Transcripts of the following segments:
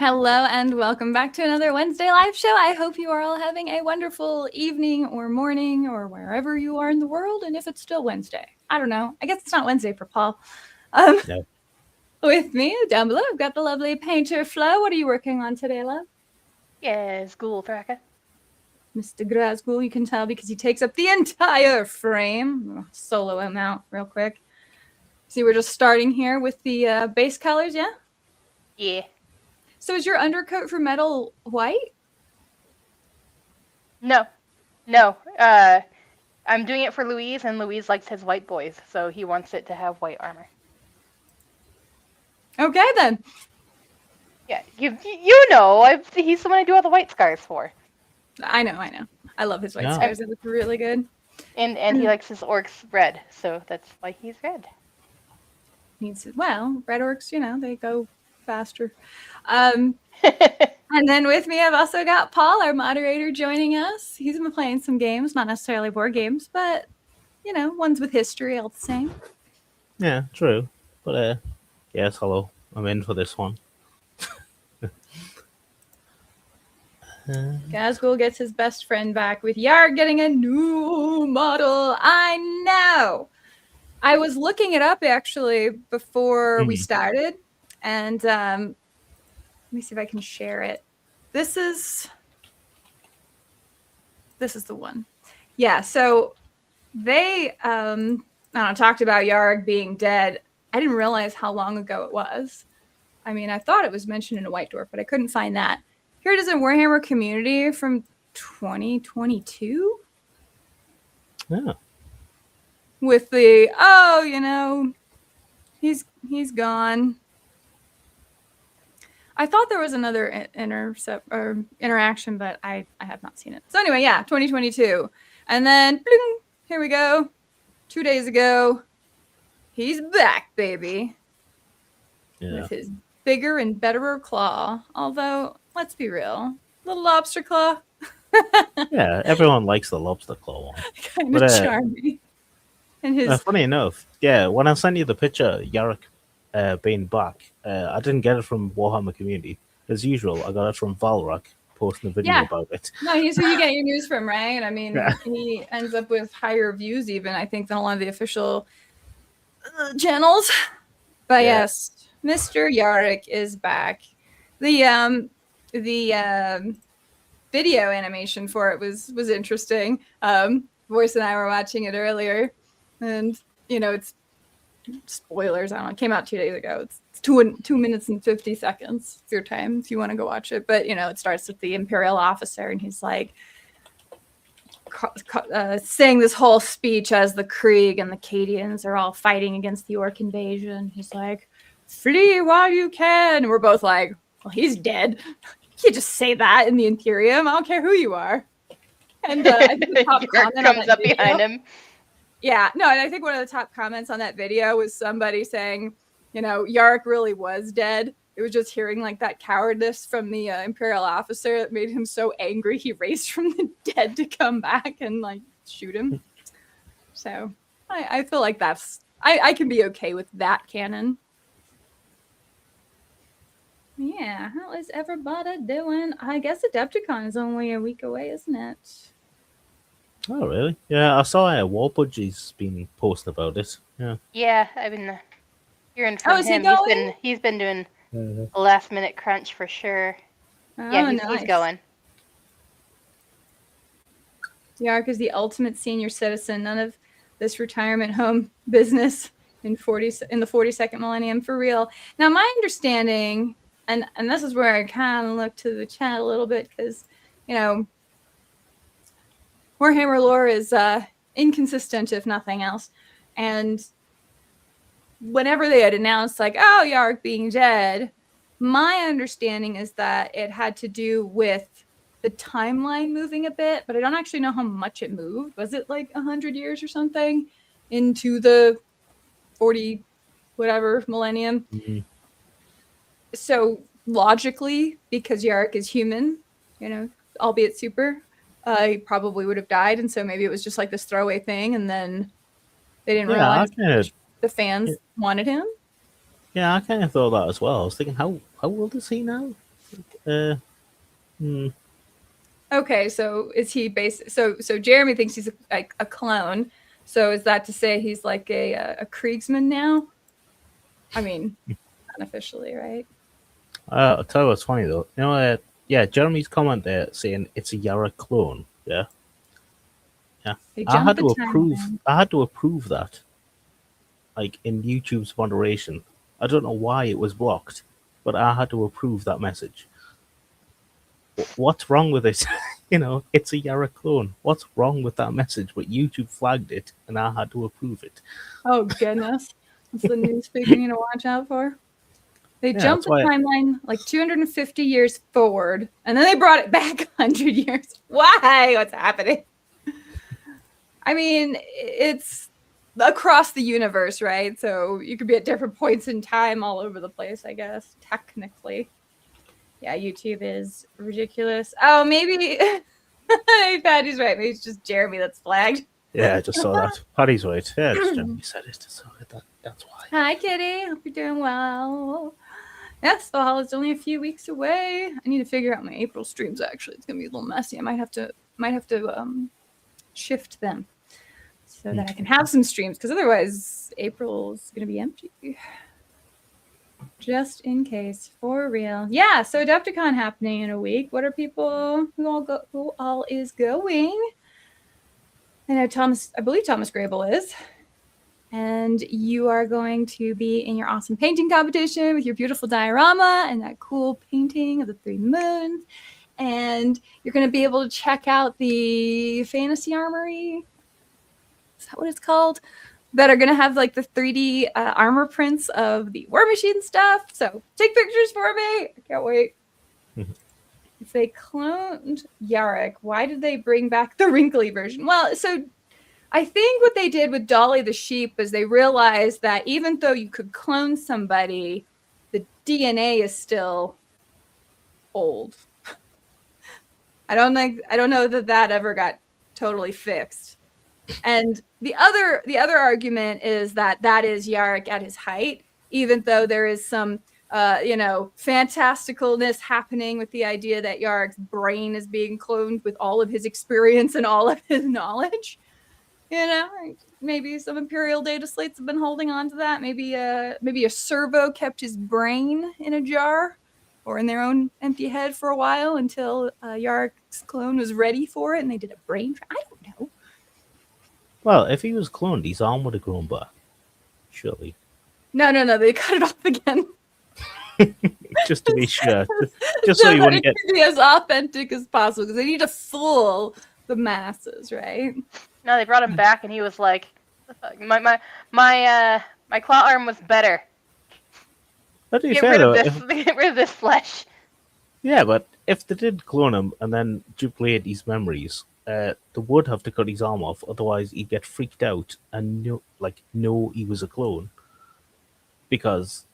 Hello and welcome back to another Wednesday live show. I hope you are all having a wonderful evening or morning or wherever you are in the world. And if it's still Wednesday, I don't know. I guess it's not Wednesday for Paul. No. With me down below, I've got the lovely painter Flo. What are you working on today, love? Yes, Ghoul Thraka. Mr. Ghazghkull, you can tell because he takes up the entire frame. Solo him out real quick. See, we're just starting here with the base colors, yeah? Yeah. So is your undercoat for metal white? No. I'm doing it for Louise, and Louise likes his white boys, so he wants it to have white armor. Okay, then. Yeah, you know, he's the one I do all the white scars for. I know. I love his white scars. They look really good. And he likes his orcs red, so that's why he's red. Well, red orcs, they go faster. And then with me, I've also got Paul, our moderator, joining us. He's been playing some games, not necessarily board games, but, ones with history all the same. Yeah, true. But, yes, hello. I'm in for this one. Ghazghkull gets his best friend back with Yarrick getting a new model. I know. I was looking it up, actually, before we started. And let me see if I can share it. This is the one. Yeah, so they talked about Yarrick being dead. I didn't realize how long ago it was. I mean, I thought it was mentioned in a White Dwarf, but I couldn't find that. Here it is in Warhammer Community from 2022. Yeah. With the he's gone. I thought there was another interaction, but I have not seen it. So anyway, yeah, 2022. And then, bling, here we go. 2 days ago, he's back, baby. Yeah. With his bigger and betterer claw. Although, let's be real, little lobster claw. Yeah, everyone likes the lobster claw one. Kind of charming. And his funny enough, yeah, when I sent you the picture, Yarrick being back, I didn't get it from Warhammer Community. As usual, I got it from Valrak posting a video about it. No, he's who you get your news from, right? And I mean, he ends up with higher views even, I think, than a lot of the official channels. But yes, Mr. Yarrick is back. The video animation for it was interesting. Voice and I were watching it earlier, and it's spoilers. I don't know. It came out 2 days ago. It's 2 minutes and 50 seconds. It's your time if you want to go watch it. But it starts with the Imperial officer, and he's like saying this whole speech as the Krieg and the Cadians are all fighting against the Orc invasion. He's like, "Flee while you can." And we're both like, "Well, he's dead. You can't just say that in the Imperium. I don't care who you are." And I think the top comment comes up behind him. Yeah, no, and I think one of the top comments on that video was somebody saying, Yarrick really was dead. It was just hearing like that cowardice from the Imperial officer that made him so angry he raced from the dead to come back and like shoot him. So I feel like I can be okay with that canon. Yeah, how is everybody doing? I guess Adepticon is only a week away, isn't it? Oh, really? Yeah, I saw Warbudgie's been posting about it. Yeah, I've been hearing from him. He's been doing a last minute crunch for sure. He's going. Yarrick is the ultimate senior citizen. None of this retirement home business in the 42nd millennium, for real. Now, my understanding, and this is where I kind of look to the chat a little bit, because Warhammer lore is inconsistent, if nothing else. And whenever they had announced, like, oh, Yarrick being dead, my understanding is that it had to do with the timeline moving a bit, but I don't actually know how much it moved. Was it like 100 years or something into the 40 whatever millennium? Mm-hmm. So logically, because Yarrick is human, albeit super, he probably would have died, and so maybe it was just like this throwaway thing, and then they didn't realize the fans wanted him. Yeah, I kind of thought that as well. I was thinking, how old is he now? Okay, so is he so Jeremy thinks he's like a clone. So is that to say he's like a Kriegsman now? I mean, unofficially, right? I'll tell you what's funny though. You know, yeah, Jeremy's comment there saying it's a Yarrick clone. Yeah, yeah. I had to approve. I had to approve that, like in YouTube's moderation. I don't know why it was blocked, but I had to approve that message. What's wrong with it? You know, it's a Yarrick clone. What's wrong with that message? But YouTube flagged it, and I had to approve it. Oh goodness, that's the news you need to watch out for. They jumped the timeline like 250 years forward, and then they brought it back 100 years. Why? What's happening? I mean, it's across the universe, right? So you could be at different points in time all over the place, I guess, technically. Yeah, YouTube is ridiculous. Oh, maybe Patty's right. Maybe it's just Jeremy that's flagged. Yeah, I just saw that. Patty's right. Yeah, just Jeremy said it. So that's why. Hi, Kitty. Hope you're doing well. Yes, Valhalla's only a few weeks away. I need to figure out my April streams. Actually, it's gonna be a little messy. I might have to shift them so that I can have some streams, because otherwise April's gonna be empty. Just in case, for real. Yeah, so Adepticon happening in a week. What are people who all is going? I know I believe Thomas Grable is. And you are going to be in your awesome painting competition with your beautiful diorama and that cool painting of the 3 moons. And you're going to be able to check out the Fantasy Armory. Is that what it's called? That are going to have like the 3D armor prints of the War Machine stuff. So take pictures for me. I can't wait. If they cloned Yarrick, why did they bring back the wrinkly version? Well, so I think what they did with Dolly the sheep is they realized that even though you could clone somebody, the DNA is still old. I don't know that ever got totally fixed. And the other argument is that is Yarrick at his height, even though there is some fantasticalness happening with the idea that Yarrick's brain is being cloned with all of his experience and all of his knowledge. You know, maybe some Imperial data slates have been holding on to that. Maybe a servo kept his brain in a jar or in their own empty head for a while until Yarrick's clone was ready for it and they did a brain. I don't know. Well, if he was cloned, his arm would have grown back. Surely. No. They cut it off again. Just to be sure. Just so you wouldn't get... be as authentic as possible, because they need to fool the masses, right? No, they brought him back, and he was like, "My claw arm was better. Get rid of this flesh." Yeah, but if they did clone him and then duplicate his memories, they would have to cut his arm off. Otherwise, he'd get freaked out and know he was a clone, because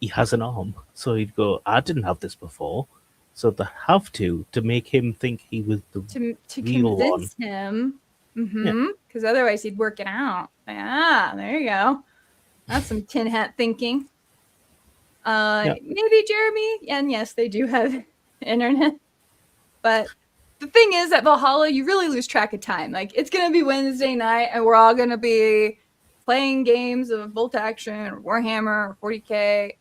he has an arm. So he'd go, "I didn't have this before." So they have to make him think he was the real one. To convince him. Because otherwise he'd work it out. Yeah, there you go. That's some tin hat thinking. Maybe Jeremy. And yes, they do have internet. But the thing is, at Valhalla, you really lose track of time. Like, it's going to be Wednesday night, and we're all going to be playing games of Bolt Action or Warhammer or 40K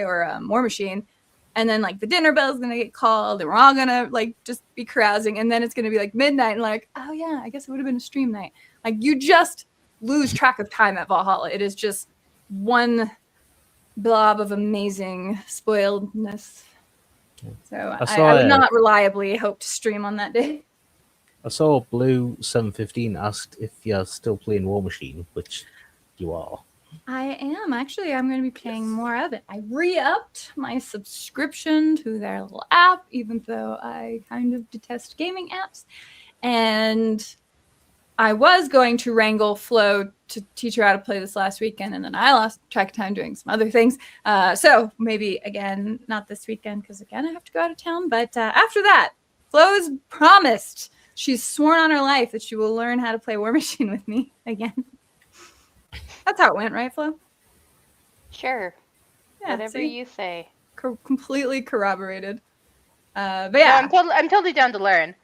or War Machine. And then the dinner bell is going to get called and we're all going to just be carousing. And then it's going to be midnight and oh yeah, I guess it would have been a stream night. You just lose track of time at Valhalla. It is just one blob of amazing spoiledness. So I would not reliably hope to stream on that day. I saw Blue 715 asked if you're still playing War Machine, which you are. I am. Actually, I'm going to be playing more of it. I re-upped my subscription to their little app, even though I kind of detest gaming apps. And I was going to wrangle Flo to teach her how to play this last weekend, and then I lost track of time doing some other things. So maybe, again, not this weekend, because, again, I have to go out of town. But after that, Flo has promised, she's sworn on her life that she will learn how to play War Machine with me again. That's how it went, right, Flo? Sure. Yeah, whatever you say. completely corroborated. But yeah, no, I'm totally down to learn.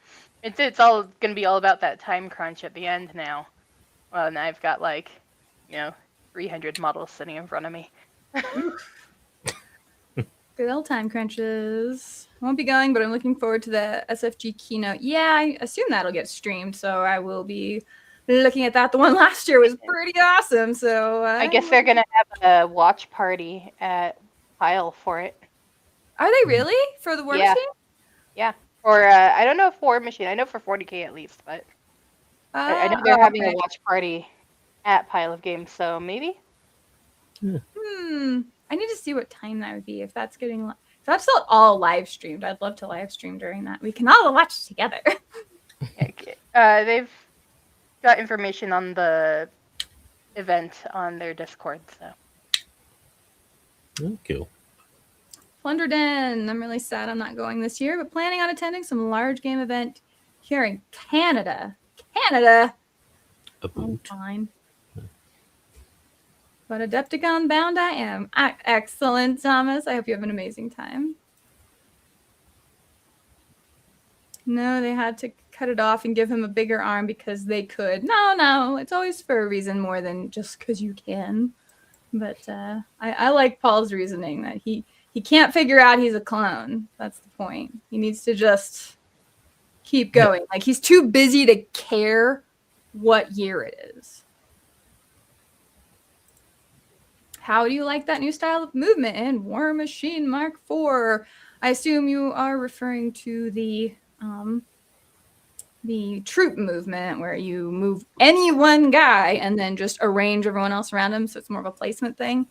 It's all gonna be all about that time crunch at the end now. Well, and I've got 300 models sitting in front of me. Good old time crunches. Won't be going, but I'm looking forward to the SFG keynote. Yeah, I assume that'll get streamed, so I will be looking at that. The one last year was pretty awesome, so I guess they're gonna have a watch party at Pile for it. Are they really? For the War Machine? Yeah. Or I don't know if War Machine. I know for 40K at least, but I know they're having a watch party at Pile of Games, so maybe. I need to see what time that would be. If that's getting, if that's still all live streamed, I'd love to live stream during that. We can all watch together. They've got information on the event on their Discord, so. Cool. Plunderden. I'm really sad I'm not going this year, but planning on attending some large game event here in Canada. Canada. I'm fine. But Adepticon bound I am. Excellent, Thomas. I hope you have an amazing time. No, they had to cut it off and give him a bigger arm because they could. No. It's always for a reason more than just because you can. But I like Paul's reasoning that he can't figure out he's a clone. That's the point. He needs to just keep going. Like, he's too busy to care what year it is. How do you like that new style of movement in War Machine Mark IV? I assume you are referring to the troop movement where you move any one guy and then just arrange everyone else around him, so it's more of a placement thing.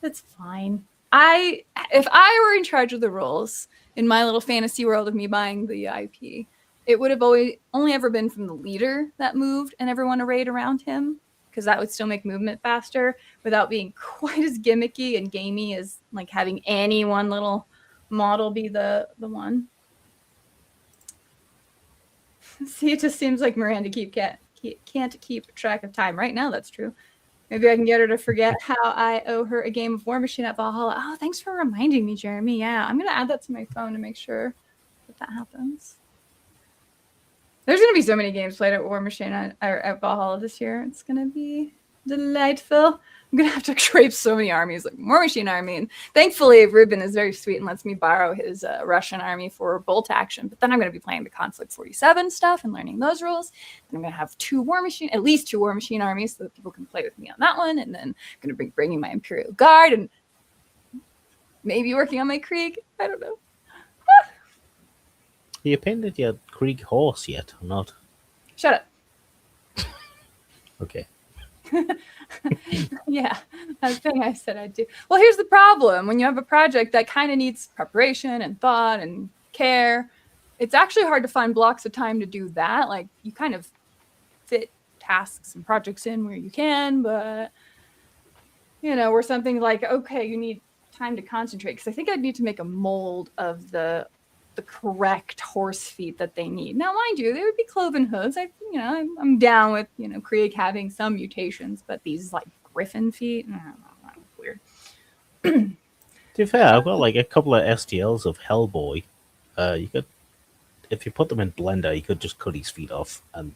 That's fine. If I were in charge of the rules in my little fantasy world of me buying the IP, it would have only ever been from the leader that moved and everyone arrayed around him, because that would still make movement faster without being quite as gimmicky and gamey as like having any one little model be the one. See, it just seems like Miranda can't keep track of time. Right now, that's true. Maybe I can get her to forget how I owe her a game of War Machine at Valhalla. Oh, thanks for reminding me, Jeremy. Yeah, I'm going to add that to my phone to make sure that happens. There's going to be so many games played at War Machine at Valhalla this year. It's going to be delightful. I'm going to have to scrape so many armies, like War Machine army. And thankfully, Ruben is very sweet and lets me borrow his Russian army for bolt action. But then I'm going to be playing the Conflict 47 stuff and learning those rules. Then I'm going to have at least two War Machine armies so that people can play with me on that one. And then I'm going to be bringing my Imperial Guard and maybe working on my Krieg. I don't know. Have you painted your Krieg horse yet or not? Shut up. Okay. Yeah, that's the thing I said I'd do. Well, here's the problem. When you have a project that kind of needs preparation and thought and care, it's actually hard to find blocks of time to do that. Like, you kind of fit tasks and projects in where you can, but, where something like, okay, you need time to concentrate. Because I think I'd need to make a mold of the correct horse feet that they need. Now, mind you, they would be cloven hooves. I'm down with, Krieg having some mutations, but these like griffin feet, that's weird. To be fair, I've got like a couple of STLs of Hellboy. You could, if you put them in Blender, you could just cut his feet off and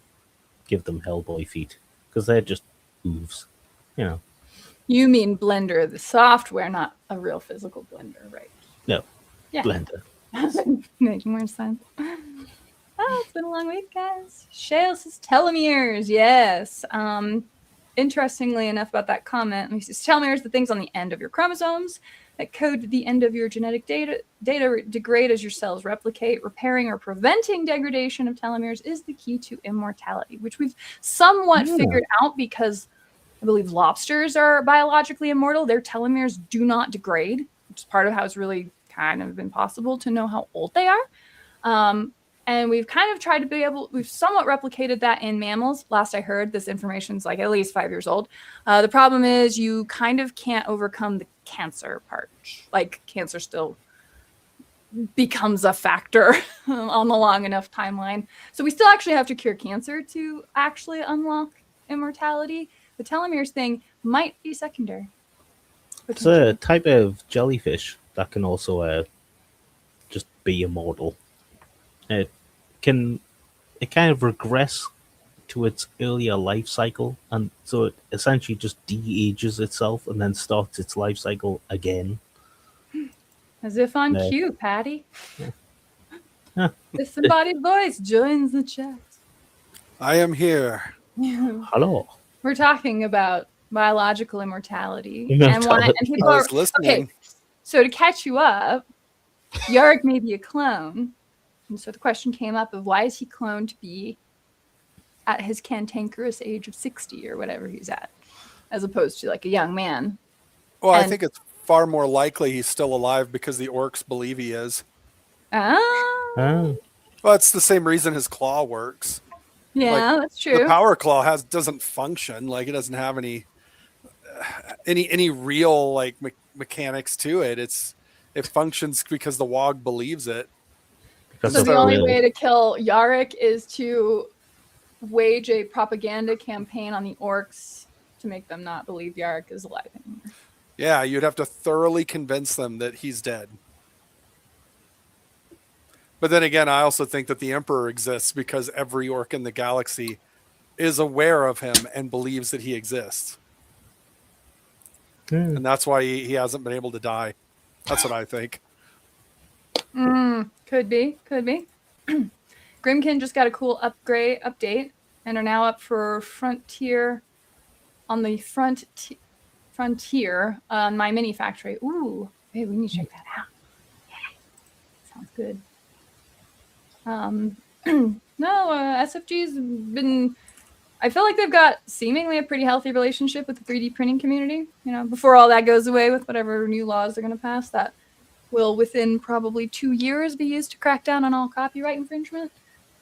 give them Hellboy feet because they're just hooves, You mean Blender, the software, not a real physical Blender, right? No, yeah. Blender. Making more sense. Oh, it's been a long week, guys. Shale says telomeres. Yes. Interestingly enough about that comment, he says telomeres, the things on the end of your chromosomes that code the end of your genetic data degrade as your cells replicate. Repairing or preventing degradation of telomeres is the key to immortality, which we've somewhat figured out because I believe lobsters are biologically immortal. Their telomeres do not degrade, which is part of how it's really kind of impossible to know how old they are. And we've kind of tried to we've somewhat replicated that in mammals. Last I heard, this information's like at least 5 years old. The problem is you kind of can't overcome the cancer part. Like, cancer still becomes a factor on the long enough timeline. So we still actually have to cure cancer to actually unlock immortality. The telomeres thing might be secondary. It's a type of jellyfish that can also just be immortal. It kind of regress to its earlier life cycle, and so it essentially just de-ages itself and then starts its life cycle again. As if on cue, Patty. If somebody's voice joins the chat. I am here. Hello. We're talking about biological immortality. Immortality. And people I was listening. Okay, so to catch you up, Yarrick may be a clone. And so the question came up of why is he cloned to be at his cantankerous age of 60 or whatever he's at, as opposed to like a young man. Well, I think it's far more likely he's still alive because the orcs believe he is. Oh. Well, it's the same reason his claw works. Yeah, Like, that's true. The power claw doesn't function. Like, it doesn't have any real like mechanics to it. It functions because the Wog believes it. So the only way to kill Yarrick is to wage a propaganda campaign on the orcs to make them not believe Yarrick is alive anymore. Yeah, you'd have to thoroughly convince them that he's dead. But then again, I also think that the Emperor exists because every orc in the galaxy is aware of him and believes that he exists. And that's why he hasn't been able to die. That's what I think. Could be. Grimkin just got a cool update and are now up for Frontier on the Frontier on my mini factory. Ooh, hey, we need to check that out. Yeah, sounds good. SFG's been. I feel like they've got seemingly a pretty healthy relationship with the 3D printing community. You know, before all that goes away with whatever new laws they're going to pass, that will within probably 2 years be used to crack down on all copyright infringement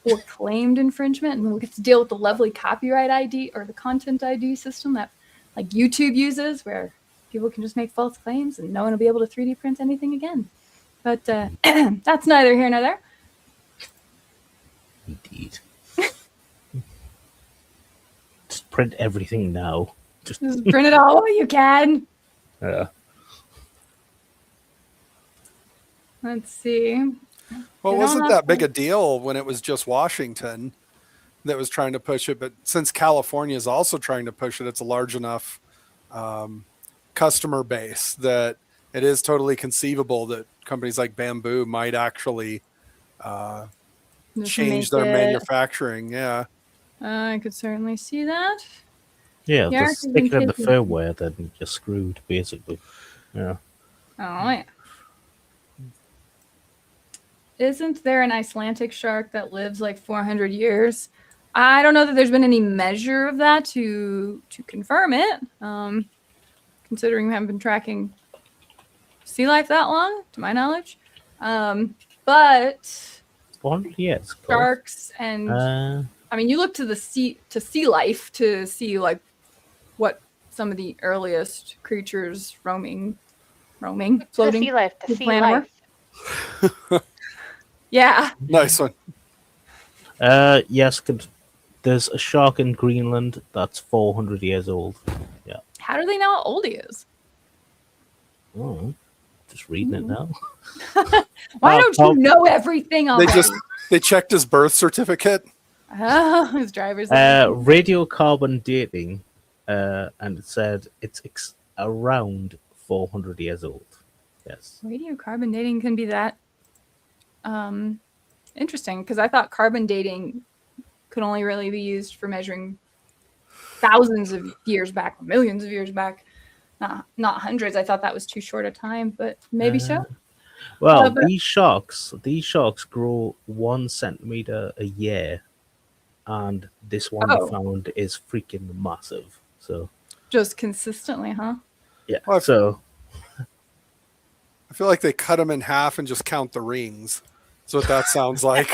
or claimed infringement, and we'll get to deal with the lovely copyright ID or the content ID system that like YouTube uses, where people can just make false claims and no one will be able to 3D print anything again. But that's neither here nor there. Indeed. Just print everything now. Just print it all while you can. Yeah. Let's see. Well, wasn't that big a deal when it was just Washington that was trying to push it? But since California is also trying to push it, it's a large enough customer base that it is totally conceivable that companies like Bamboo might actually change their manufacturing. Yeah. I could certainly see that. Yeah, just stick it in the firmware, then you're screwed, basically. Yeah. Oh, yeah. Isn't there an Icelandic shark that lives like 400 years? I don't know that there's been any measure of that to confirm it. Considering we haven't been tracking sea life that long, to my knowledge. But 400 years. Sharks and I mean, you look to the sea life to see like what some of the earliest creatures floating, to sea life, to sea life. Yeah. Nice one. Yes, there's a shark in Greenland that's 400 years old. Yeah. How do they know how old he is? Oh, just reading it now. Why don't you know everything already? They checked his birth certificate. Oh, his driver's radiocarbon dating, and it said it's around 400 years old. Yes. Radiocarbon dating can be that interesting, because I thought carbon dating could only really be used for measuring thousands of years back, millions of years back, not hundreds. I thought that was too short a time, but maybe so. Well, these sharks grow 1 centimeter a year, and this one we found is freaking massive. So just consistently, huh? Yeah. Well, so I feel like they cut them in half and just count the rings. That's what that sounds like.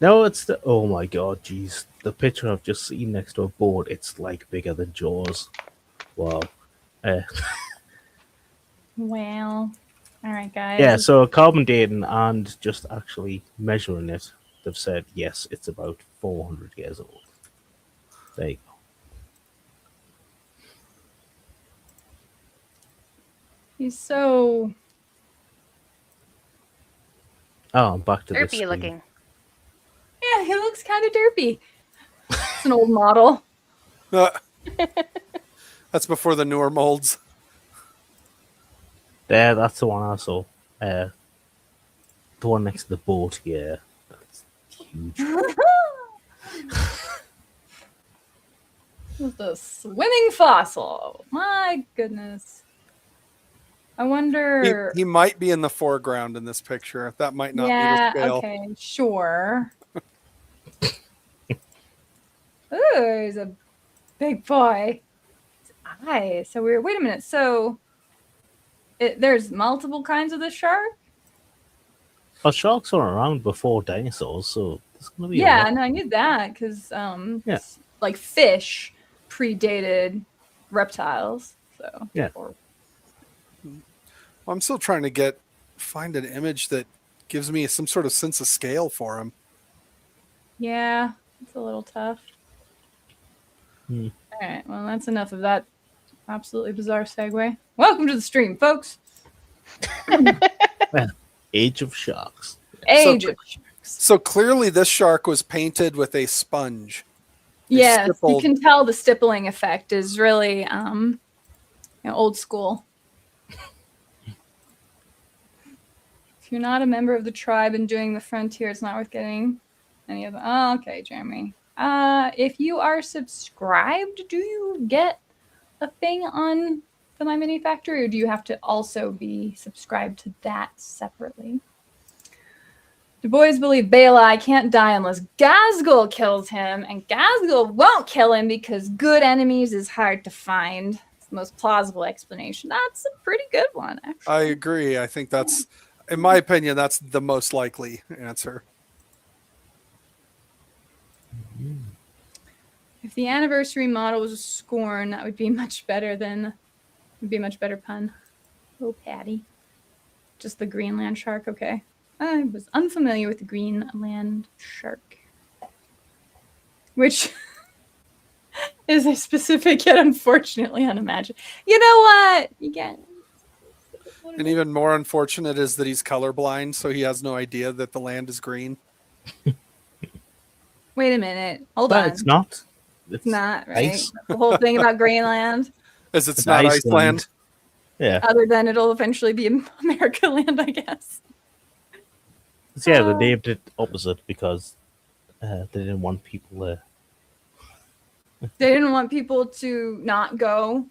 No, it's the oh my god, jeez. The picture I've just seen next to a board, it's like bigger than Jaws. Wow. Well, all right, guys. Yeah, so carbon dating and just actually measuring it, they've said yes, it's about 400 years old. There you He's so... Oh, I'm back to this Derpy screen. looking. Yeah, he looks kind of derpy. It's an old model. That's before the newer molds. There, that's the one I saw. The one next to the boat, yeah. That's huge. It's a swimming fossil. My goodness. I wonder... He might be in the foreground in this picture. That might not be the scale. Okay, sure. Ooh, he's a big boy. His eyes. So weird. Wait a minute. So there's multiple kinds of the shark? Well, sharks were around before dinosaurs, so there's going to be Yeah, no, I knew that because like fish predated reptiles. So yeah. I'm still trying to find an image that gives me some sort of sense of scale for him. Yeah, it's a little tough. All right, well, that's enough of that absolutely bizarre segue. Welcome to the stream, folks. Well, Age of Sharks. Age of Sharks. So clearly this shark was painted with a sponge. Yes, you stippled. can tell the stippling effect is really old school. If you're not a member of the tribe and doing the frontier, it's not worth getting any of them. Oh, okay, Jeremy. If you are subscribed, do you get a thing on the My Mini Factory, or do you have to also be subscribed to that separately? The boys believe Balai can't die unless Ghazghkull kills him, and Ghazghkull won't kill him because good enemies is hard to find. It's the most plausible explanation. That's a pretty good one, actually. I agree. I think that's, in my opinion, that's the most likely answer. If the anniversary model was a Scorn, that would be much better pun. Oh, Patty. Just the Greenland shark, okay. I was unfamiliar with the Greenland shark. Which is a specific yet unfortunately unimaginable. You know what? You get... And even more unfortunate is that he's colorblind, so he has no idea that the land is green. Wait a minute. Hold on. It's not. It's not, right? Ice. The whole thing about Greenland. As it's not Iceland. Yeah. Other than it'll eventually be America land, I guess. So yeah, they named it opposite because they didn't want people there. They didn't want people to not go.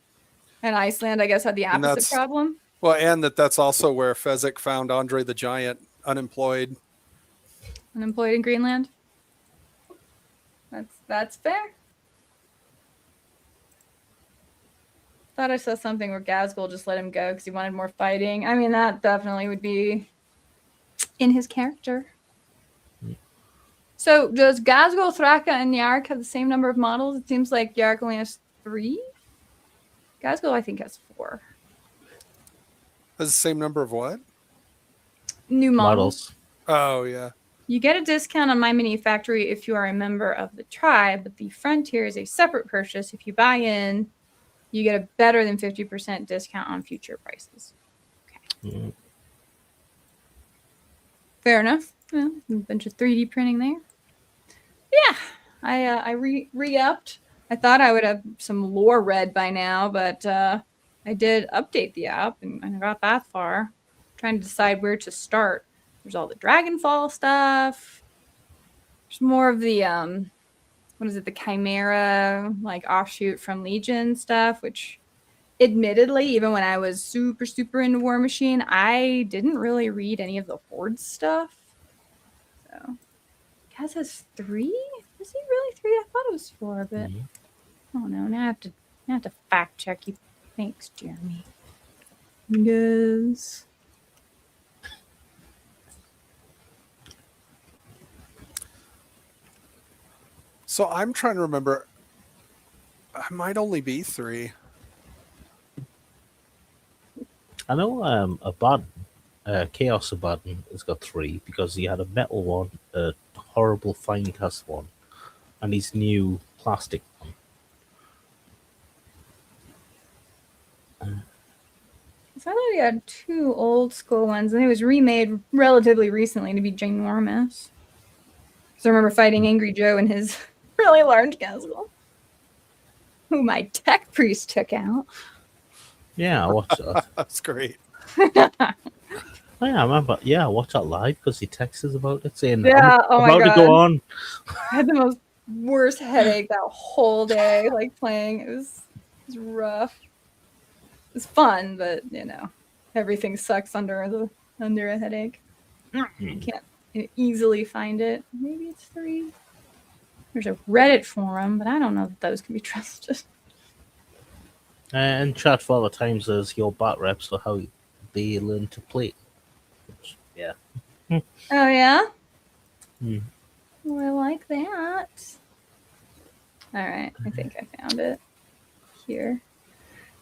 And Iceland, I guess, had the opposite problem. Well, and that's also where Fezzik found Andre the Giant, unemployed. Unemployed in Greenland? That's fair. Thought I saw something where Ghazghkull just let him go because he wanted more fighting. I mean, that definitely would be in his character. So does Ghazghkull, Thraka, and Yarrick have the same number of models? It seems like Yarrick only has 3. Ghazghkull, I think, has 4. Has the same number of what? New models. Oh, yeah. You get a discount on My Mini Factory if you are a member of the tribe, but the Frontier is a separate purchase. If you buy in, you get a better than 50% discount on future prices. Okay. Mm. Fair enough. Well, a bunch of 3D printing there. Yeah, I re-upped. I thought I would have some lore read by now, but I did update the app and I got that far. I'm trying to decide where to start. There's all the Dragonfall stuff. There's more of the the Chimera, like offshoot from Legion stuff, which admittedly, even when I was super, super into War Machine, I didn't really read any of the Horde stuff. So, Kaz has 3? Is he really 3? I thought it was 4, but oh no, now I have to fact check you. Thanks, Jeremy. Yes. So I'm trying to remember. I might only be 3. I know a button, Chaos button has got 3 because he had a metal one, a horrible fine cast one, and his new plastic one. So I thought he had 2 old school ones, and it was remade relatively recently to be ginormous. Because I remember fighting Angry Joe and his really large Ghazghkull, who my tech priest took out. Yeah, I watched that. That's great. Oh, yeah, I remember. Yeah, I watched that live because he texted us about it saying, Yeah, oh my about God. to go on. I had the most worst headache that whole day, like playing. It was rough. It was fun, but everything sucks under a headache. You can't easily find it. Maybe it's 3. There's a Reddit forum, but I don't know if those can be trusted. And chat for other times as your bat reps for how they learn to play. Which, yeah. Oh yeah? Hmm. Well, I like that. Alright, I think I found it. Here.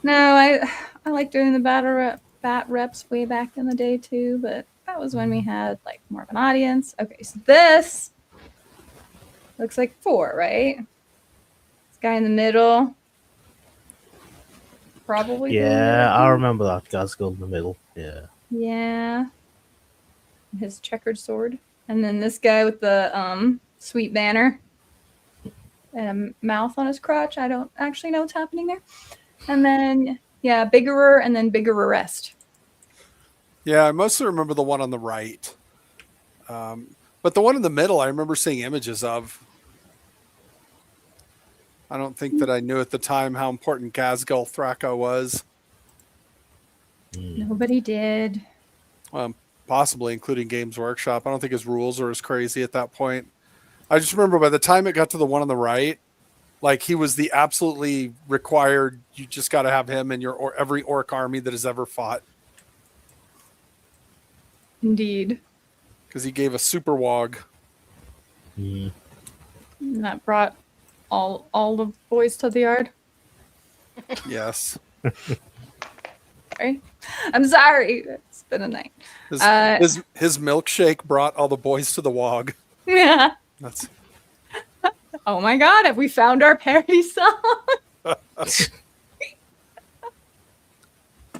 No, I like doing the bat reps way back in the day too, but that was when we had like more of an audience. Okay, so this looks like 4, right? This guy in the middle. Probably. Yeah, I remember that Ghazghkull in the middle. Yeah. Yeah. His checkered sword. And then this guy with the sweet banner and a mouth on his crotch. I don't actually know what's happening there. And then, yeah, Biggerer and then Biggererest. Yeah, I mostly remember the one on the right. But the one in the middle, I remember seeing images of. I don't think that I knew at the time how important Ghazghkull Thraka was. Nobody did. Possibly including Games Workshop. I don't think his rules are as crazy at that point. I just remember by the time it got to the one on the right, like he was the absolutely required, you just got to have him in your every orc army that has ever fought. Indeed. Because he gave a super wog. And that brought all the boys to the yard. Yes. Sorry. I'm sorry. It's been a night. His milkshake brought all the boys to the wog. Yeah. That's. Oh my God! Have we found our parody song?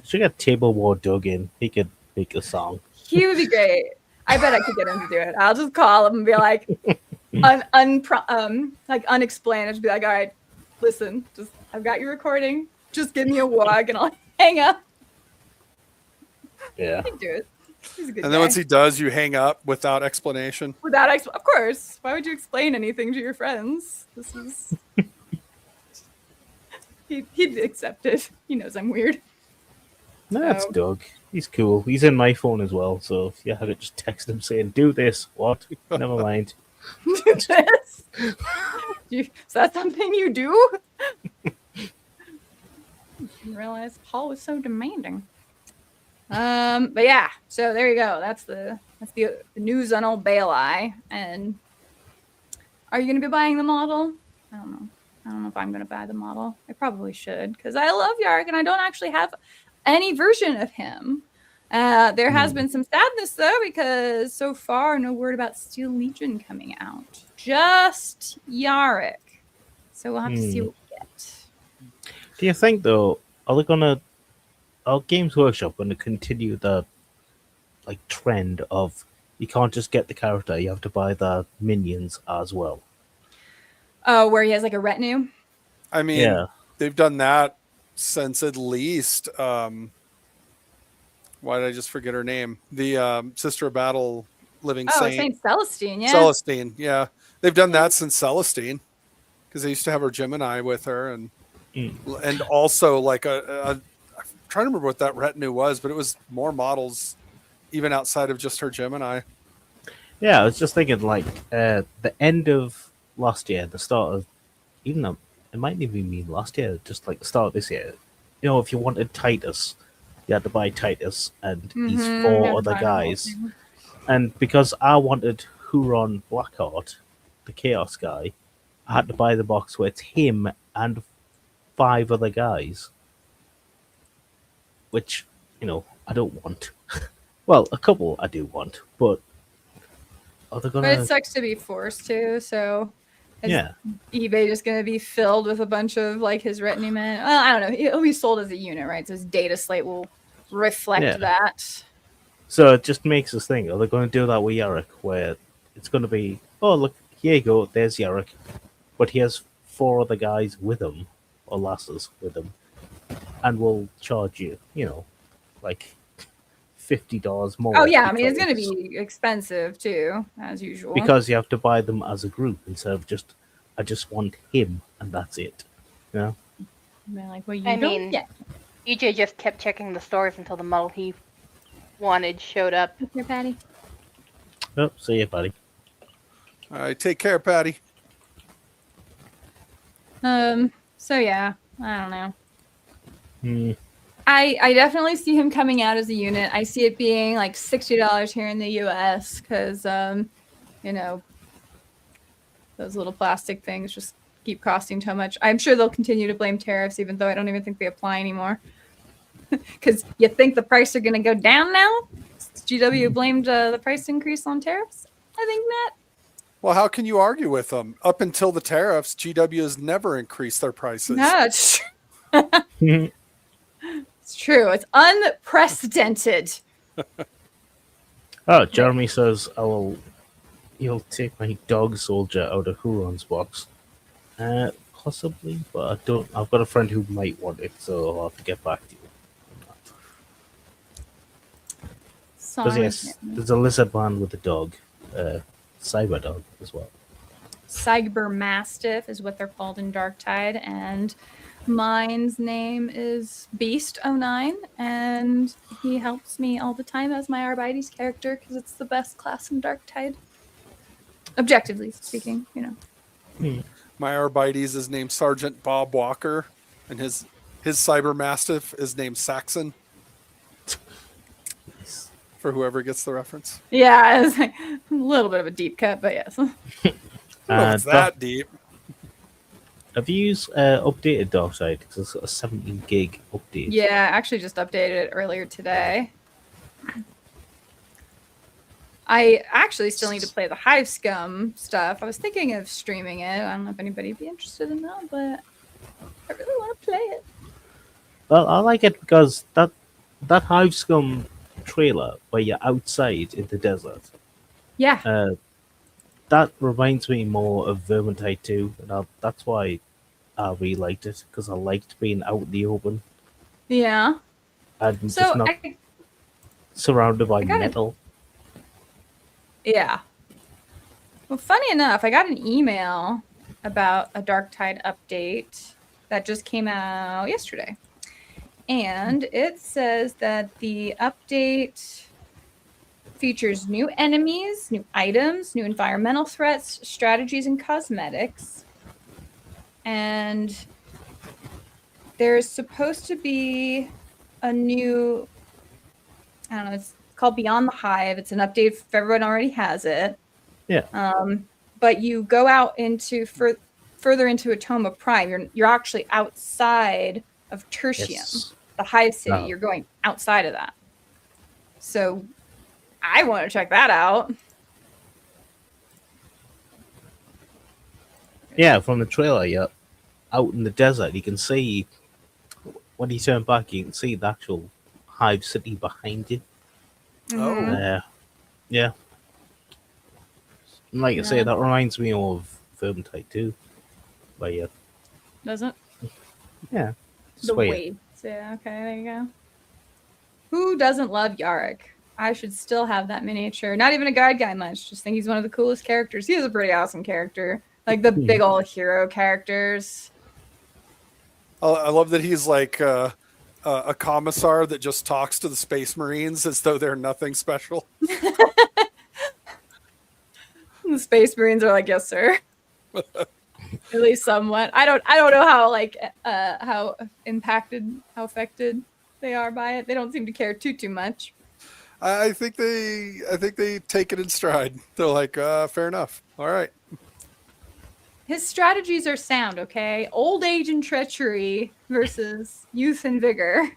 Should get Table War Doug in. He could make a song. He would be great. I bet I could get him to do it. I'll just call him and be like, unexplained. I'll just be like, all right, listen, I've got your recording. Just give me a wog and I'll hang up. Yeah. He can do it. He's a good And guy. then once he does, you hang up without explanation. Of course. Why would you explain anything to your friends? This is. He'd accept it. He knows I'm weird. No, that's Doug. He's cool. He's in my phone as well, so yeah, I could just text him saying, "Do this." What? Never mind. Do this? Is that something you do? I didn't realize Paul was so demanding. But yeah, so there you go. That's the news on old Baelai. And are you going to be buying the model? I don't know. I don't know if I'm going to buy the model. I probably should because I love Yarrick and I don't actually have any version of him. There has been some sadness though because so far no word about Steel Legion coming out. Just Yarrick. So we'll have to see what we get. Do you think though, are Games Workshop going to continue the trend of you can't just get the character, you have to buy the minions as well? Oh, where he has like a retinue? I mean, they've done that since at least why did I just forget her name? The Sister of Battle Living Saint. Saint Celestine, yeah. Celestine, yeah. They've done that since Celestine because they used to have her Gemini with her and also like I'm trying to remember what that retinue was, but it was more models even outside of just her Gemini. Yeah, I was just thinking the end of last year, the start of even though it might even mean last year, just like the start of this year. You know, if you wanted Titus, you had to buy Titus and these 4 other guys. And because I wanted Huron Blackheart, the Chaos guy, I had to buy the box where it's him and 5 other guys. Which, I don't want. Well, a couple I do want, but are they gonna... But it sucks to be forced to, so is eBay just gonna be filled with a bunch of like his retinue men? Well, I don't know. It'll be sold as a unit, right? So his data slate will reflect that. So it just makes us think, are they going to do that with Yarrick, where it's going to be, oh, look, here you go, there's Yarrick, but he has 4 other guys with him, or lasses with him, and we'll charge you, like $50 more. Oh, yeah, I mean, it's going to be expensive, too, as usual. Because you have to buy them as a group, instead of I just want him, and that's it. They're like, well, you don't get. EJ just kept checking the stores until the model he wanted showed up. Here, Patty. Oh, see you, buddy. All right, take care, Patty. So yeah, I don't know. I definitely see him coming out as a unit. I see it being like $60 here in the US because those little plastic things just keep costing too much. I'm sure they'll continue to blame tariffs, even though I don't even think they apply anymore. Because you think the price are going to go down now? GW blamed the price increase on tariffs? I think not. Well, how can you argue with them? Up until the tariffs, GW has never increased their prices. No, it's true. It's true. It's unprecedented. Oh, Jeremy says, you'll take my dog soldier out of Huron's box. Possibly, but I don't. I've got a friend who might want it, so I'll have to get back to you. Because yes, there's a lizard man with a dog, cyber dog as well. Cyber Mastiff is what they're called in Darktide, and mine's name is Beast09, and he helps me all the time as my Arbites character because it's the best class in Darktide. Objectively speaking, My Arbites is named Sergeant Bob Walker, and his Cyber Mastiff is named Saxon. For whoever gets the reference. Yeah, it's like a little bit of a deep cut, but yes. It's that deep. Have you updated Darkside? Because it's got a 17 gig update. Yeah, I actually just updated it earlier today. I actually still need to play the Hive Scum stuff. I was thinking of streaming it. I don't know if anybody'd be interested in that, but I really want to play it. Well, I like it because that Hive Scum trailer where you're outside in the desert. Yeah. That reminds me more of Vermintide 2, and that's why I really liked it, because I liked being out in the open. Yeah. And just not surrounded by metal. Yeah. Well, funny enough, I got an email about a Darktide update that just came out yesterday. And it says that the update features new enemies, new items, new environmental threats, strategies, and cosmetics. And there's supposed to be a new, I don't know, it's called Beyond the Hive. It's an update if everyone already has it. Yeah. But you go out into further into Atoma Prime. You're actually outside of Tertium. Yes. The Hive City, You're going outside of that. So I want to check that out. Yeah, from the trailer, you're out in the desert. You can see, when you turn back, you can see the actual Hive City behind you. Oh. Yeah. And like I say, that reminds me of Vermintide 2. But yeah. Does it? Yeah. The waves. Yeah, okay, there you go. Who doesn't love Yarrick? I should still have that miniature. Not even a guide guy much. Just think he's one of the coolest characters. He is a pretty awesome character. Like the big old hero characters. I love that he's like a commissar that just talks to the Space Marines as though they're nothing special. The Space Marines are like, yes, sir. At least somewhat. I don't know how affected they are by it. They don't seem to care too much. I think they take it in stride. They're like, fair enough. All right. His strategies are sound, okay? Old age and treachery versus youth and vigor.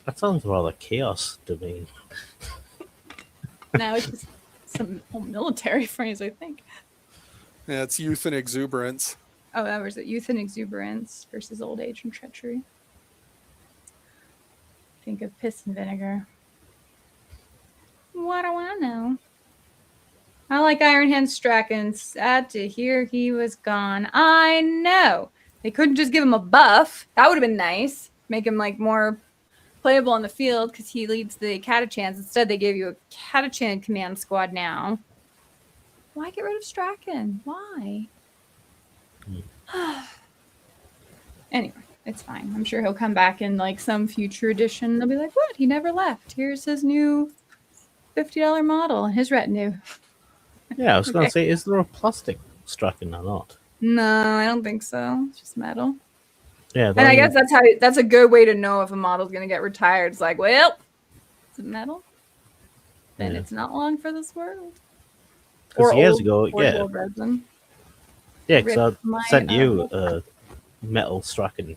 That sounds rather chaos to me. No, it's just some old military phrase, I think. Yeah, it's youth and exuberance. Oh, that was it. Youth and exuberance versus old age and treachery. think of piss and vinegar. What do I know? I like Iron Hand Strachan. Sad to hear he was gone. I know. They couldn't just give him a buff. That would have been nice. Make him like more playable on the field because he leads the Catachans. Instead, they gave you a Catachan command squad now. Why get rid of Strachan? Why? Anyway, it's fine. I'm sure he'll come back in like some future edition. They'll be like, what? He never left. Here's his new $50 model and his retinue. Yeah, I was going to say, is there a plastic Strachan or not? No, I don't think so. It's just metal. Yeah, and I guess that's a good way to know if a model's going to get retired. It's like, well, is it metal? Then it's not long for this world. Because years ago, yeah. Resin. Yeah, because I sent you a metal Strachan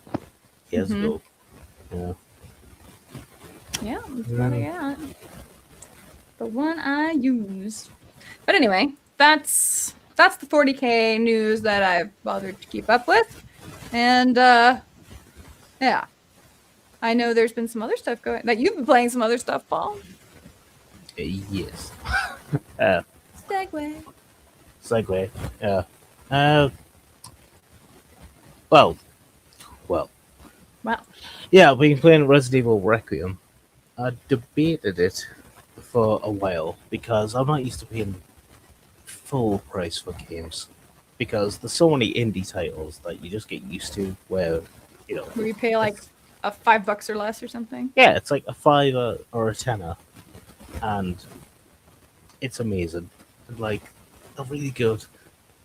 years ago. Yeah. Yeah, that's what I got. The one I used. But anyway, that's the 40K news that I've bothered to keep up with. And yeah. I know there's been some other stuff going that you've been playing some other stuff, Paul. Yes. Segue. Yeah. Well. Yeah, I've been playing Resident Evil Requiem. I debated it for a while because I'm not used to paying full price for games because there's so many indie titles that you just get used to where where you pay like a $5 or less or something. Yeah, it's like a $5 or a $10, and it's amazing and like they're really good.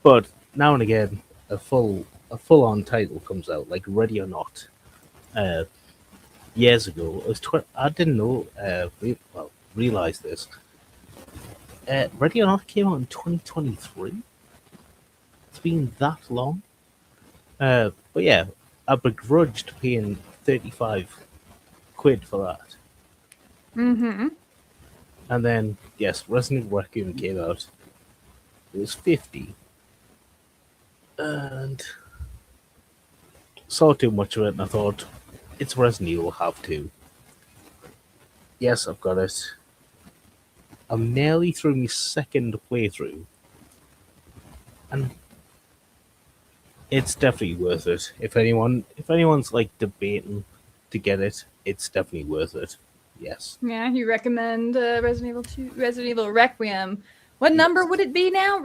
But now and again, a full on title comes out, like Ready or Not. Years ago, it was I didn't know. Realized this. Ready or Not came out in 2023. It's been that long. But yeah, I begrudged paying 35 quid for that. Mm-hmm. And then, yes, Resident Evil Requiem came out. It was 50. And saw too much of it and I thought, it's Resident Evil, have to. Yes, I've got it. I'm nearly through my second playthrough. And it's definitely worth it. If anyone's like debating to get it, it's definitely worth it. Yes. Yeah, you recommend Resident Evil Requiem. What number would it be now?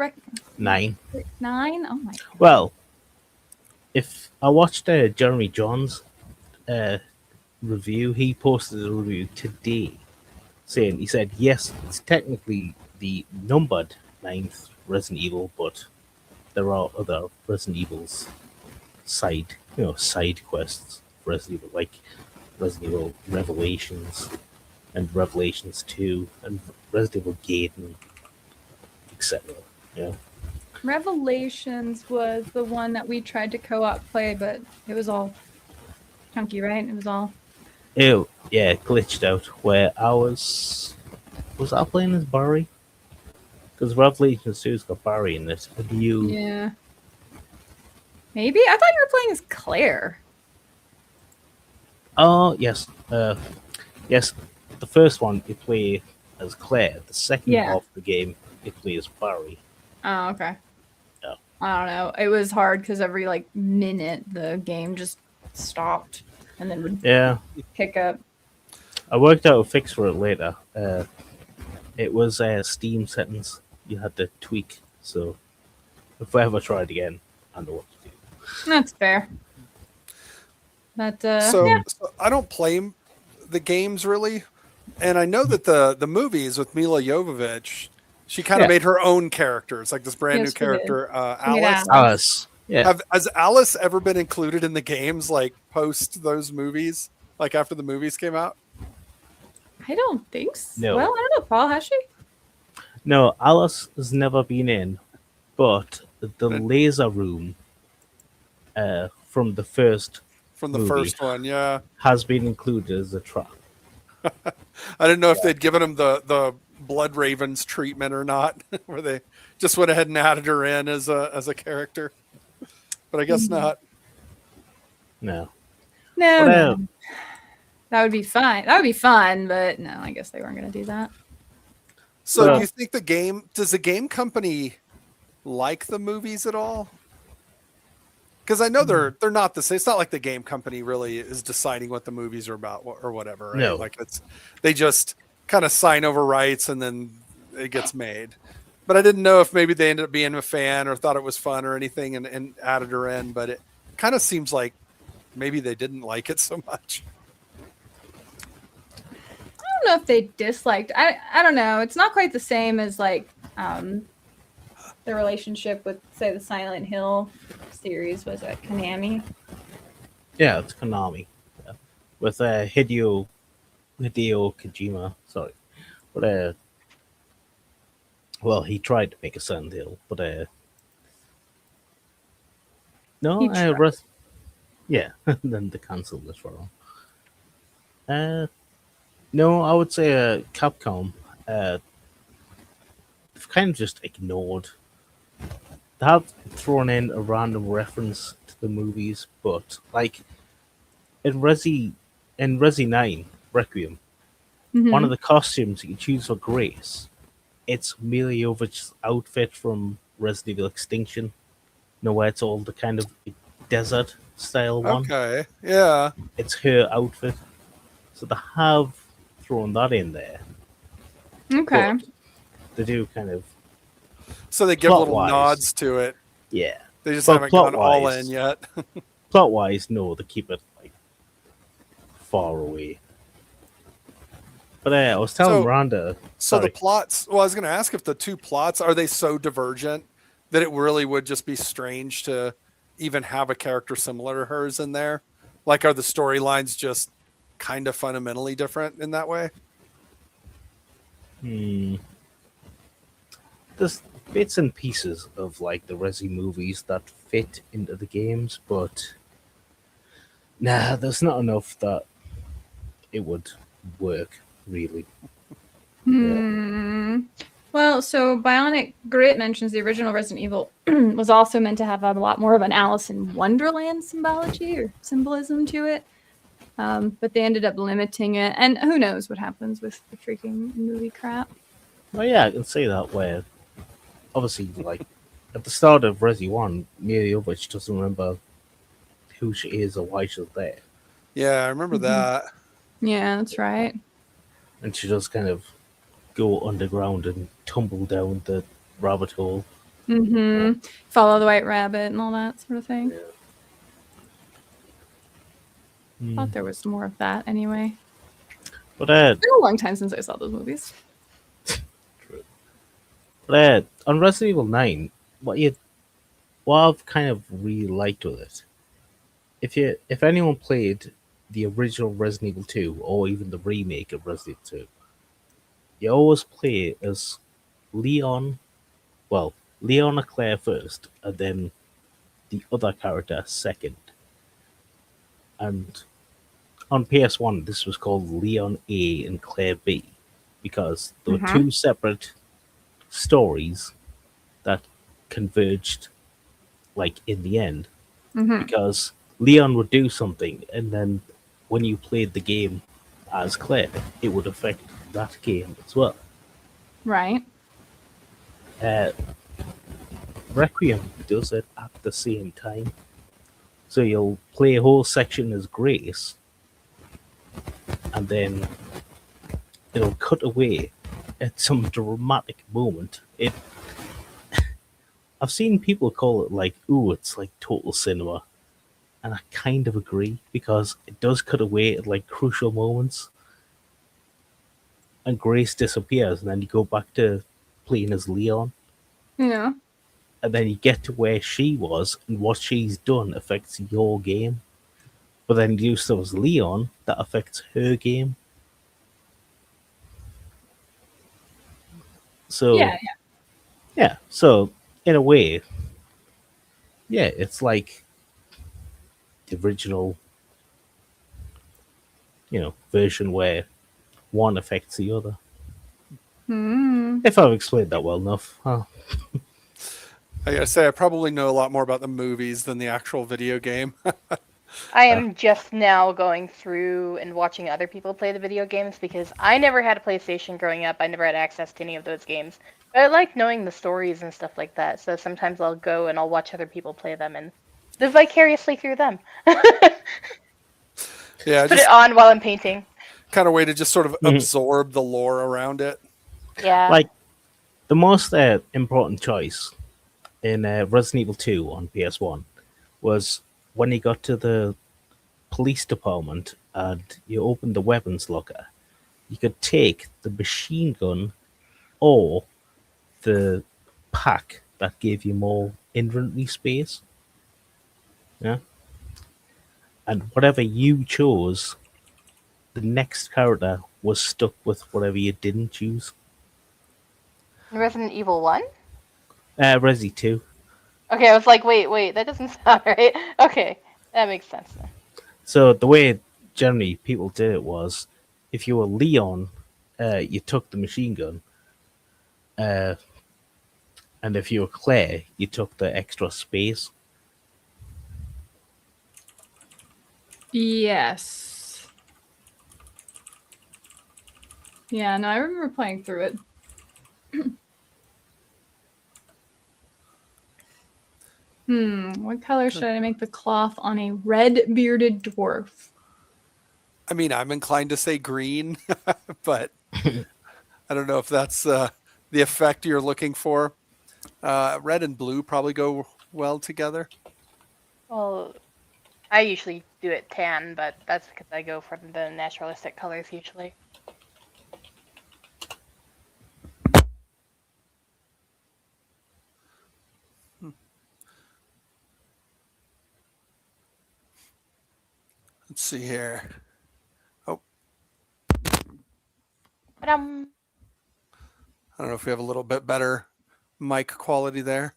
9. 9? Oh my god. Well, if I watched Jeremy John's review, he posted a review today saying, he said, yes, it's technically the numbered 9th Resident Evil, but there are other Resident Evil's side quests. Resident Evil, like Resident Evil Revelations and Revelations 2 and Resident Evil Gaiden, etc. Yeah. Revelations was the one that we tried to co-op play, but it was all chunky, right? It was all... Ew, yeah, glitched out. Where I was I playing as Barry? Because Revelations 2's got Barry in it. And you... Yeah. Maybe? I thought you were playing as Claire. Oh, yes. Yes, the first one you play as Claire. The second half of the game you play as Barry. Oh, okay. Yeah. I don't know. It was hard because every like minute the game just stopped and then would pick up. I worked out a fix for it later. It was Steam settings you had to tweak. So if I ever try it again, I know what to do. That's fair. But so I don't play the games really, and I know that the movies with Mila Jovovich, she kind of made her own character. It's like this brand new character, Alice. Alice. Yeah. Has Alice ever been included in the games, like post those movies, like after the movies came out? I don't think so. No. Well, I don't know, Paul, has she? No, Alice has never been in, but the laser room from the first one, yeah, has been included as a trap. I didn't know if they'd given him the Blood Ravens treatment or not, where they just went ahead and added her in as a character. But I guess not. No. No. That would be fine. That would be fun, but no, I guess they weren't going to do that. So do you think does the game company like the movies at all? Because I know they're not the same. It's not like the game company really is deciding what the movies are about or whatever, right? No. Like they just kind of sign over rights and then it gets made. But I didn't know if maybe they ended up being a fan or thought it was fun or anything and added her in. But it kind of seems like maybe they didn't like it so much. I don't know if they disliked. I don't know. It's not quite the same as like the relationship with, say, the Silent Hill series. Was at Konami? Yeah, it's Konami. Yeah. With Hideo Kojima. Sorry. But well, he tried to make a Silent Hill, but no, yeah, then they cancelled this for him. No, I would say Capcom. They've kind of just ignored. They have thrown in a random reference to the movies, but like in Resi 9 Requiem, one of the costumes you can choose for Grace, it's Mila Jovovich's outfit from Resident Evil Extinction. Where it's all the kind of desert style one. Okay, yeah. It's her outfit. So they have thrown that in there. Okay. But they do kind of. So they give little nods to it. Yeah. They just haven't gone all in yet. Plot wise, no, they keep it like far away. But I was telling Rhonda. So the plots. Well, I was going to ask if the two plots are they so divergent that it really would just be strange to even have a character similar to hers in there. Like, are the storylines just kind of fundamentally different in that way? There's bits and pieces of like the Resi movies that fit into the games, but nah, there's not enough that it would work really. Yeah. Well, so Bionic Grit mentions the original Resident Evil was also meant to have a lot more of an Alice in Wonderland symbology or symbolism to it. But they ended up limiting it. And who knows what happens with the freaking movie crap. Well, yeah, I can say that where obviously, like, at the start of Resi 1, Mila Jovovich doesn't remember who she is or why she's there. Yeah, I remember that. Yeah, that's right. And she just kind of go underground and tumble down the rabbit hole. Follow the white rabbit and all that sort of thing. Yeah. Thought there was more of that anyway. But it's been a long time since I saw those movies. True. But on Resident Evil 9, what I've kind of really liked with it, if anyone played the original Resident Evil 2 or even the remake of Resident Evil 2, you always play as Leon or Claire first, and then the other character second. And on PS1, this was called Leon A and Claire B, because there were two separate stories that converged, like, in the end. Because Leon would do something, and then when you played the game as Claire, it would affect that game as well. Right. Requiem does it at the same time. So you'll play a whole section as Grace, and then it'll cut away at some dramatic moment. I've seen people call it like, ooh, it's like total cinema. And I kind of agree, because it does cut away at like crucial moments. And Grace disappears, and then you go back to playing as Leon. Yeah. And then you get to where she was, and what she's done affects your game. But then you do stuff as Leon, that affects her game. So yeah. So in a way, yeah, it's like the original, version where one affects the other. If I've explained that well enough. Huh? I gotta say, I probably know a lot more about the movies than the actual video game. I am just now going through and watching other people play the video games because I never had a PlayStation growing up. I never had access to any of those games. But I like knowing the stories and stuff like that. So sometimes I'll go and I'll watch other people play them and live vicariously through them. Yeah, Put it on while I'm painting. Kind of way to just sort of absorb the lore around it. Yeah. Like, the most important choice in Resident Evil 2 on PS1 was when you got to the police department and you opened the weapons locker, you could take the machine gun or the pack that gave you more inventory space. Yeah. And whatever you chose, the next character was stuck with whatever you didn't choose. Resident Evil 1? Resi 2. Okay, I was like, wait, that doesn't sound right. Okay, that makes sense then. So the way generally people did it was, if you were Leon, you took the machine gun, and if you were Claire, you took the extra space. Yes. Yeah, no, I remember playing through it. What color should I make the cloth on a red bearded dwarf? I mean, I'm inclined to say green, but I don't know if that's the effect you're looking for. Red and blue probably go well together. Well, I usually do it tan, but that's because I go for the naturalistic colors usually. Let's see here. Oh. But I don't know if we have a little bit better mic quality there.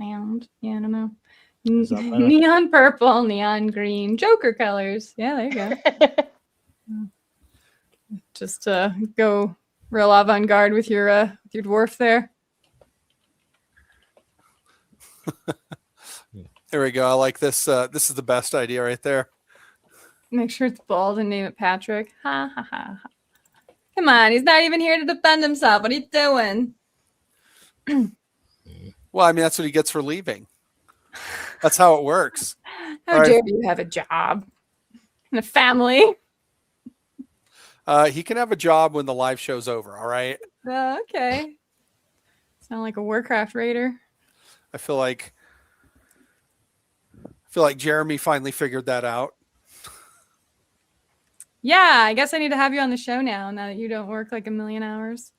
Sound. Yeah, I don't know. Neon purple, neon green, Joker colors. Yeah, there you go. Just go real avant-garde with your dwarf there. There we go. I like this. This is the best idea right there. Make sure it's bald and name it Patrick. Ha ha ha. Come on, he's not even here to defend himself. What are you doing? Well, I mean, that's what he gets for leaving. That's how it works. How dare you have a job and a family? He can have a job when the live show's over. All right. Okay. Sound like a Warcraft raider. I feel like Jeremy finally figured that out. Yeah, I guess I need to have you on the show now that you don't work like a million hours.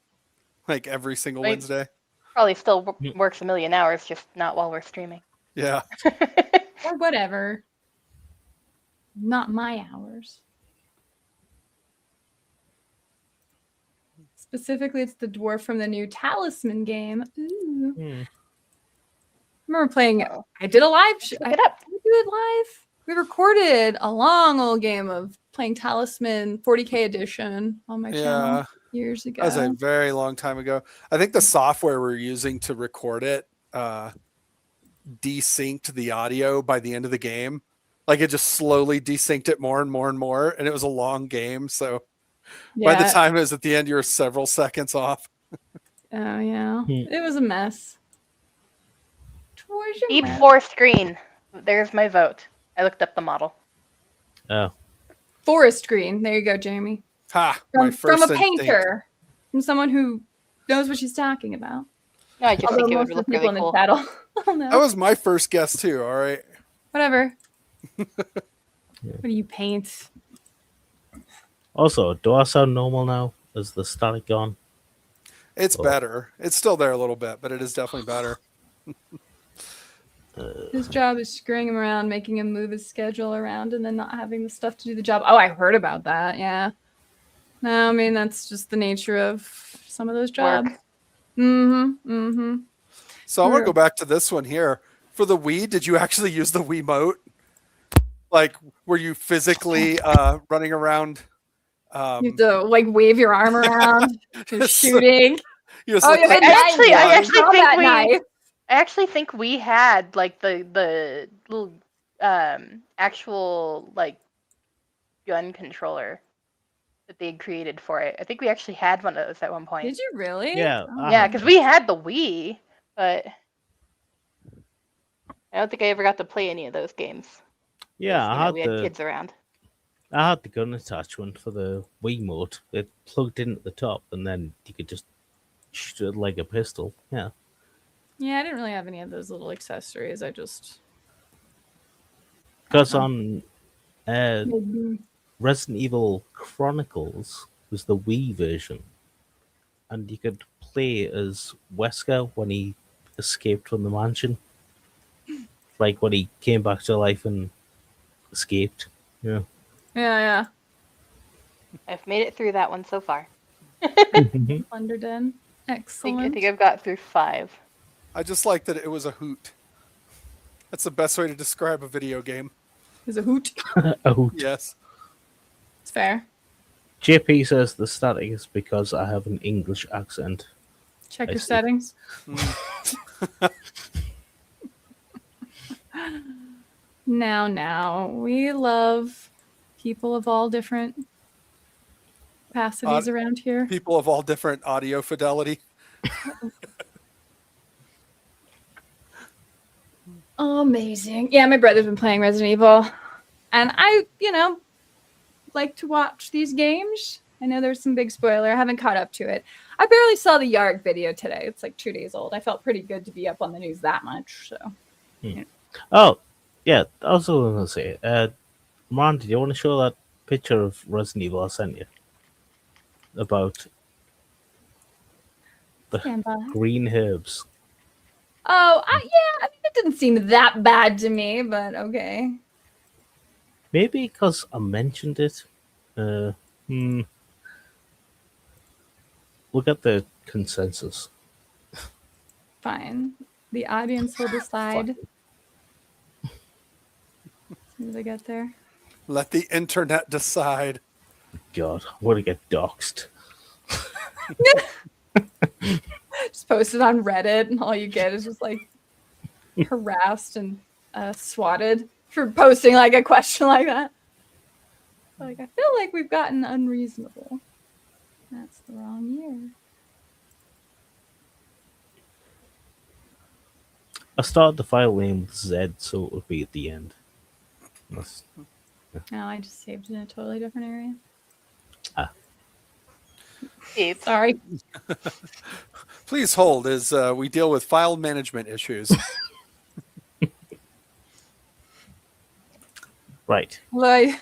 Like every single Wednesday. Probably still works a million hours, just not while we're streaming. Yeah. Or whatever. Not my hours. Specifically, it's the dwarf from the new Talisman game. Ooh. I remember playing. I did a live show. I did it live. We recorded a long old game of playing Talisman 40K edition on my channel years ago. That was a very long time ago. I think the software we're using to record it desynced the audio by the end of the game. Like it just slowly desynced it more and more and more. And it was a long game. So by the time it was at the end, you were several seconds off. Oh, yeah. It was a mess. Deep Forest Green. There's my vote. I looked up the model. Oh. Forest green. There you go, Jamie. Ha! From a painter. From someone who knows what she's talking about. No, I just think it would look really cool. Oh, no. That was my first guess too. All right. Whatever. What do you paint? Also, do I sound normal now? Is the static gone? It's better. It's still there a little bit, but it is definitely better. His job is screwing him around, making him move his schedule around, and then not having the stuff to do the job. Oh, I heard about that. Yeah. No, I mean, that's just the nature of some of those jobs. So I want to go back to this one here. For the Wii, did you actually use the Wiimote? Like, were you physically running around? You have to like wave your arm around, shooting. I actually think we had like the little actual like gun controller that they created for it. I think we actually had one of those at one point. Did you really? Yeah, Oh, Yeah, because we had the Wii, but I don't think I ever got to play any of those games. yeah. I We had kids around. had the gun attachment for the Wiimote. It plugged in at the top, and then you could just shoot it like a pistol. Yeah. Yeah, I didn't really have any of those little accessories. I just Because on maybe. Resident Evil Chronicles was the Wii version, and you could play as Wesker when he escaped from the mansion, like when he came back to life and escaped. Yeah. Yeah. I've made it through that one so far. Plunder Den. I Excellent. think I've got through 5. I just like that it was a hoot. That's the best way to describe a video game. Is a hoot. A hoot. Yes. It's fair. JP says the static is because I have an English accent. Check I your see. settings. Now, we love people of all different capacities around here. People of all different audio fidelity. Amazing. Yeah, my brother's been playing Resident Evil, and I, like to watch these games. I know there's some big spoiler. I haven't caught up to it. I barely saw the Yarrick video today. It's like 2 days old. I felt pretty good to be up on the news that much. So. Oh, yeah. I was going to say, Ron, did you want to show that picture of Resident Evil I sent you about the Stand by. green herbs? Oh, yeah. I mean, it didn't seem that bad to me, but okay. Maybe because I mentioned it. Look at the consensus. Fine. The audience will decide. Fuck. As soon as I get there. Let the internet decide. God, I'm going to get doxxed. Just post it on Reddit, and all you get is just like harassed and swatted for posting like a question like that. Like, I feel like we've gotten unreasonable. That's the wrong year. I started the file name with Z, so it would be at the end. That's- No, I just saved it in a totally different area. Oops. Sorry. Please hold as we deal with file management issues. Right. Well,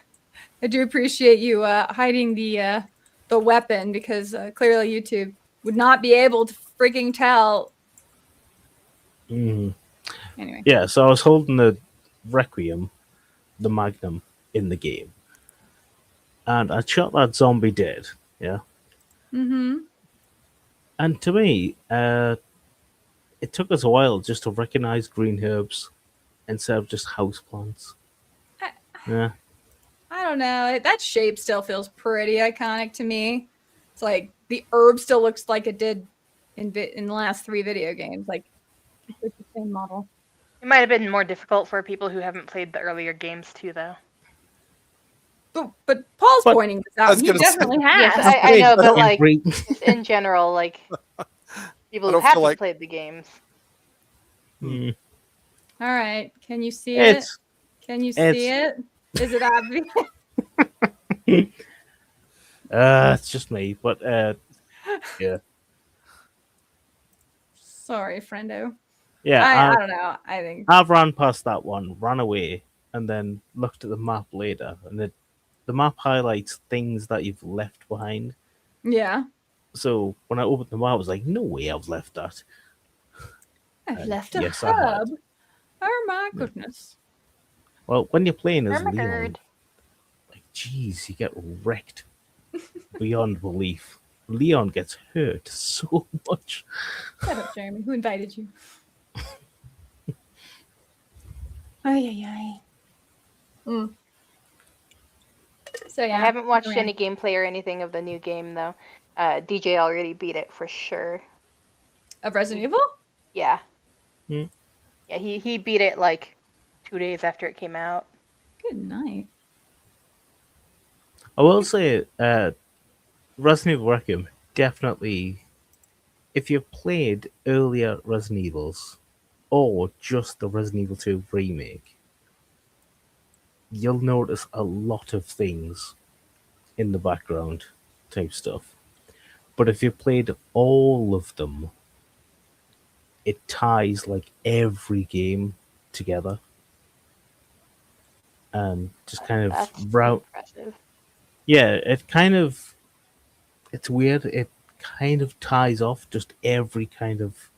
I do appreciate you hiding the weapon, because clearly YouTube would not be able to freaking tell. Mhm. Anyway. Yeah, so I was holding the Requiem, the Magnum, in the game. And I shot that zombie dead, yeah? Mm-hmm. And to me, it took us a while just to recognize green herbs instead of just houseplants. Yeah. I don't know. That shape still feels pretty iconic to me. It's like the herb still looks like it did in the last 3 video games. Like, it's the same model. It might have been more difficult for people who haven't played the earlier games too, though. But Paul's But- pointing this I out. was He gonna say- definitely has. Yes, I know, but like Green- just in general, like people I who don't feel haven't like- played the games. Mm. All right. Can you see it? It's Can you see it's- it? Is it obvious? it's just me, but yeah. Sorry, friendo. Yeah, I don't know. I think I've ran past that one, ran away, and then looked at the map later, and the map highlights things that you've left behind. yeah. So when I opened the map, I was like, no way I've left that. I've left a yes, I had. hub. Oh my goodness. Well, when you're playing as Armored. Leon, like, geez, you get wrecked beyond belief. Leon gets hurt so much. Shut up, Jeremy. Who invited you? Ay. So yeah. I haven't watched around. any gameplay or anything of the new game though. DJ already beat it for sure. Of Resident Evil? Yeah. Hmm. Yeah, he beat it like 2 days after it came out. Good night. I will say, Resident Evil Requiem, definitely, if you've played earlier Resident Evils, or just the Resident Evil 2 remake, you'll notice a lot of things in the background type stuff. But if you played all of them, it ties like every game together. And just kind of That's impressive. Yeah, it's weird. It kind of ties off just every kind of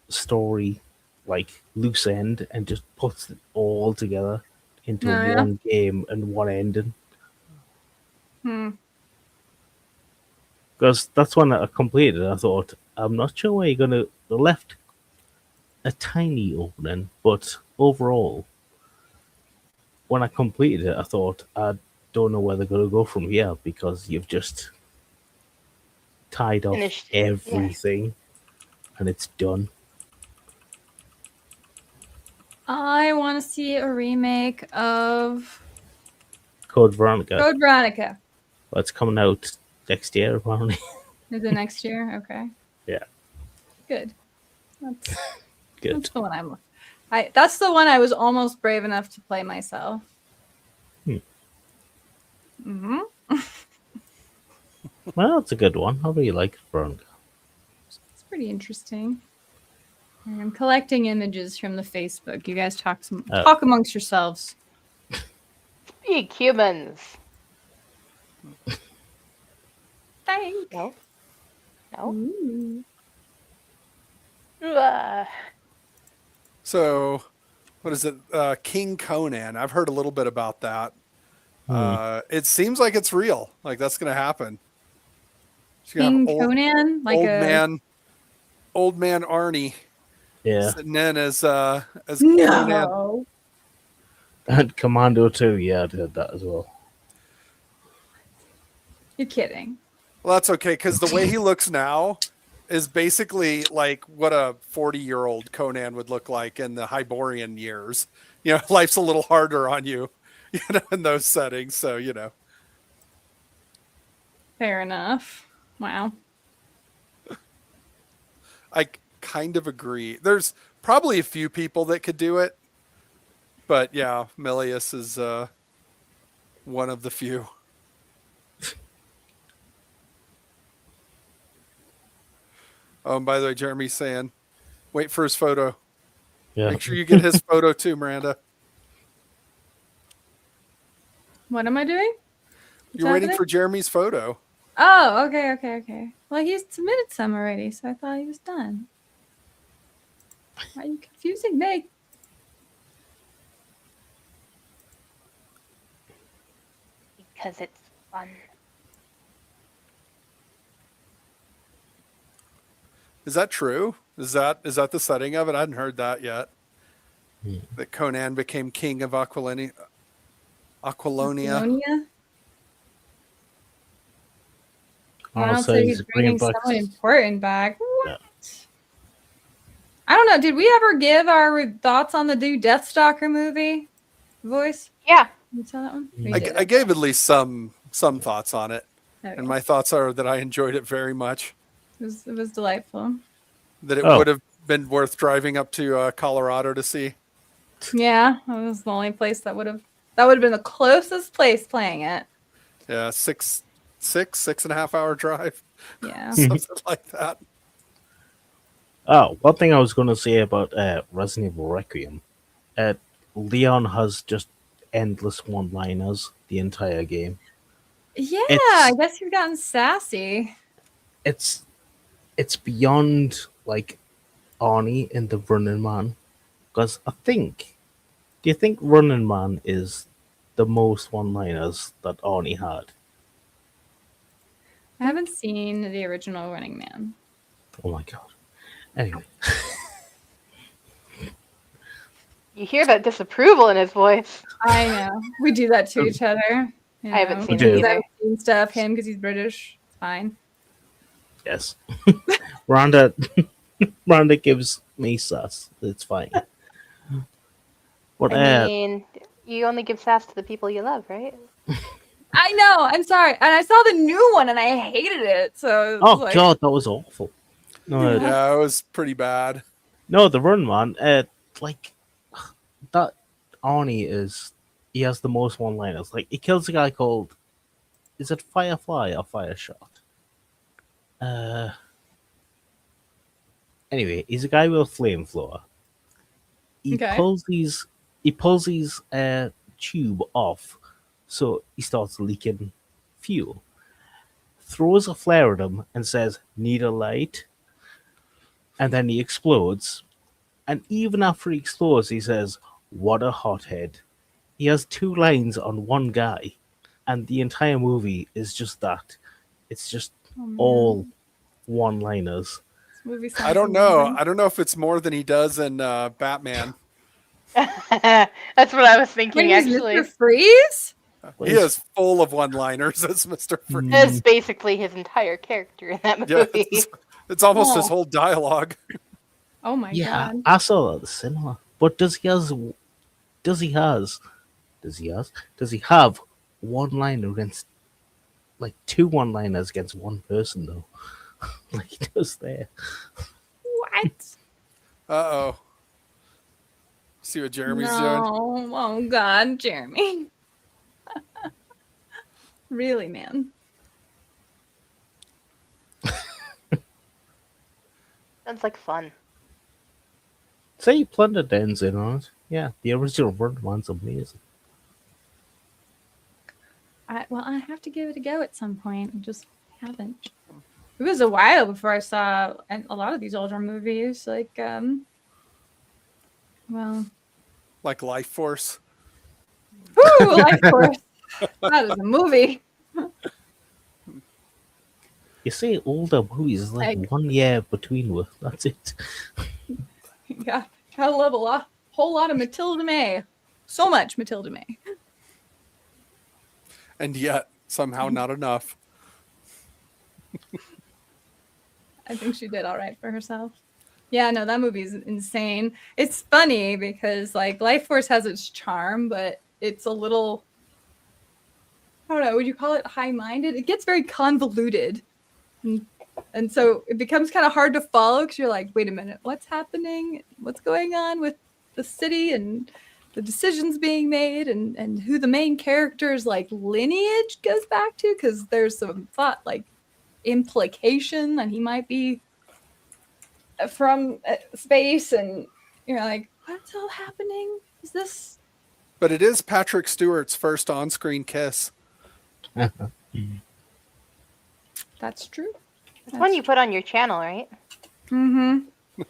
story, like loose end, and just puts it all together into Oh, yeah? one game and one ending. Because that's when I completed it. I thought, I'm not sure where you're gonna. They left a tiny opening, but overall, when I completed it, I thought, I don't know where they're gonna go from here because you've just tied off Finished it, yeah. everything, and it's done. I want to see a remake of Code Veronica. Code Veronica. Well, it's coming out next year, apparently. Is it next year? Okay. Yeah. Good. That's Good. the one that's the one I was almost brave enough to play myself. Mm-hmm. Well, it's a good one. I really like Veronica. It's pretty interesting. I'm collecting images from the Facebook. You guys talk amongst yourselves. Speak humans. Thanks. No. Ooh. So, what is it? King Conan. I've heard a little bit about that. It seems like it's real. Like that's going to happen. King Conan, like old man Arnie. Yeah. Sitting in as Conan. no. And Commando 2, yeah, I did that as well. You're kidding. Well, that's okay because the way he looks now is basically like what a 40-year-old Conan would look like in the Hyborian years. You know, life's a little harder on you, you know, in those settings. So, you know. Fair enough. Wow. I kind of agree. There's probably a few people that could do it. But yeah, Milius is one of the few. Oh, and by the way, Jeremy's saying, wait for his photo. Yeah. Make sure you get his photo too, Miranda. What am I doing? You're waiting for Jeremy's photo. Oh, okay. Well, he's submitted some already, so I thought he was done. Why are you confusing me? Because it's fun. Is that true? Is that the setting of it? I hadn't heard that yet. That Conan became king of Aquilonia. Apollonia? Oh, so he's bringing back someone important back. What? Yeah. I don't know. Did we ever give our thoughts on the new Deathstalker movie? Voice? Yeah. You saw that one? I gave at least some thoughts on it. Okay. And my thoughts are that I enjoyed it very much. It was delightful. That it would have been worth driving up to Colorado to see. Yeah, that was the only place that would have been the closest place playing it. Yeah, 6.5 hour drive. Yeah. Something like that. Oh, one thing I was going to say about Resident Evil Requiem. Leon has just endless one-liners the entire game. Yeah, I guess you've gotten sassy. It's beyond like Arnie in the Running Man. Because do you think Running Man is the most one-liners that Arnie had? I haven't seen the original Running Man. Oh my god. Anyway. You hear that disapproval in his voice. I know. We do that to each other. You I haven't know. seen it Because either. I haven't seen stuff. Him because he's British. It's fine. Yes. Rhonda gives me sus. It's fine. But I mean, you only give sass to the people you love, right? I know. I'm sorry. And I saw the new one and I hated it. So oh god, that was awful. No, Yeah, it was pretty bad. no, the run, man. Like that Arnie he has the most one-liners. Like he kills a guy called, is it Firefly or Fireshot? Anyway, he's a guy with a flamethrower. He pulls his tube off, so he starts leaking fuel. Throws a flare at him and says, "Need a light?" And then he explodes. And even after he explodes, he says, "What a hothead." He has 2 lines on one guy, and the entire movie is just that. It's just all one-liners. I don't know. I don't know if it's more than he does in Batman. That's what I was thinking, When he's actually. Mr. Freeze? He is full of one-liners as Mr. Freeze. That's basically his entire character in that movie. Yeah, it's almost his whole dialogue. Oh my god. I saw that at the cinema. But does he have one liner against, like 2 one-liners against one person though? Like he does there. What? Uh-oh. See what Jeremy's doing? No. Oh god, Jeremy. Really, man. Sounds like fun. Say Plunder Den's in on it. Yeah, the original one's amazing. I have to give it a go at some point. I just haven't. It was a while before I saw a lot of these older movies. Like, Like Life Force. whoo, Life Force. That is a movie. You say older movies, like 1 year between with. That's it. Yeah, gotta love a whole lot of Matilda May. So much Matilda May. And yet, somehow not enough. I think she did all right for herself. Yeah, no, that movie is insane. It's funny because like Life Force has its charm, but it's a little, I don't know, would you call it high-minded? It gets very convoluted. And so it becomes kind of hard to follow because you're like, wait a minute, what's happening? What's going on with the city and the decisions being made and who the main character's like lineage goes back to? Because there's some thought like implication that he might be from space, and you're like, what's all happening? Is this? But it is Patrick Stewart's first on-screen kiss. That's true. It's one you put on your channel, right? Mm-hmm.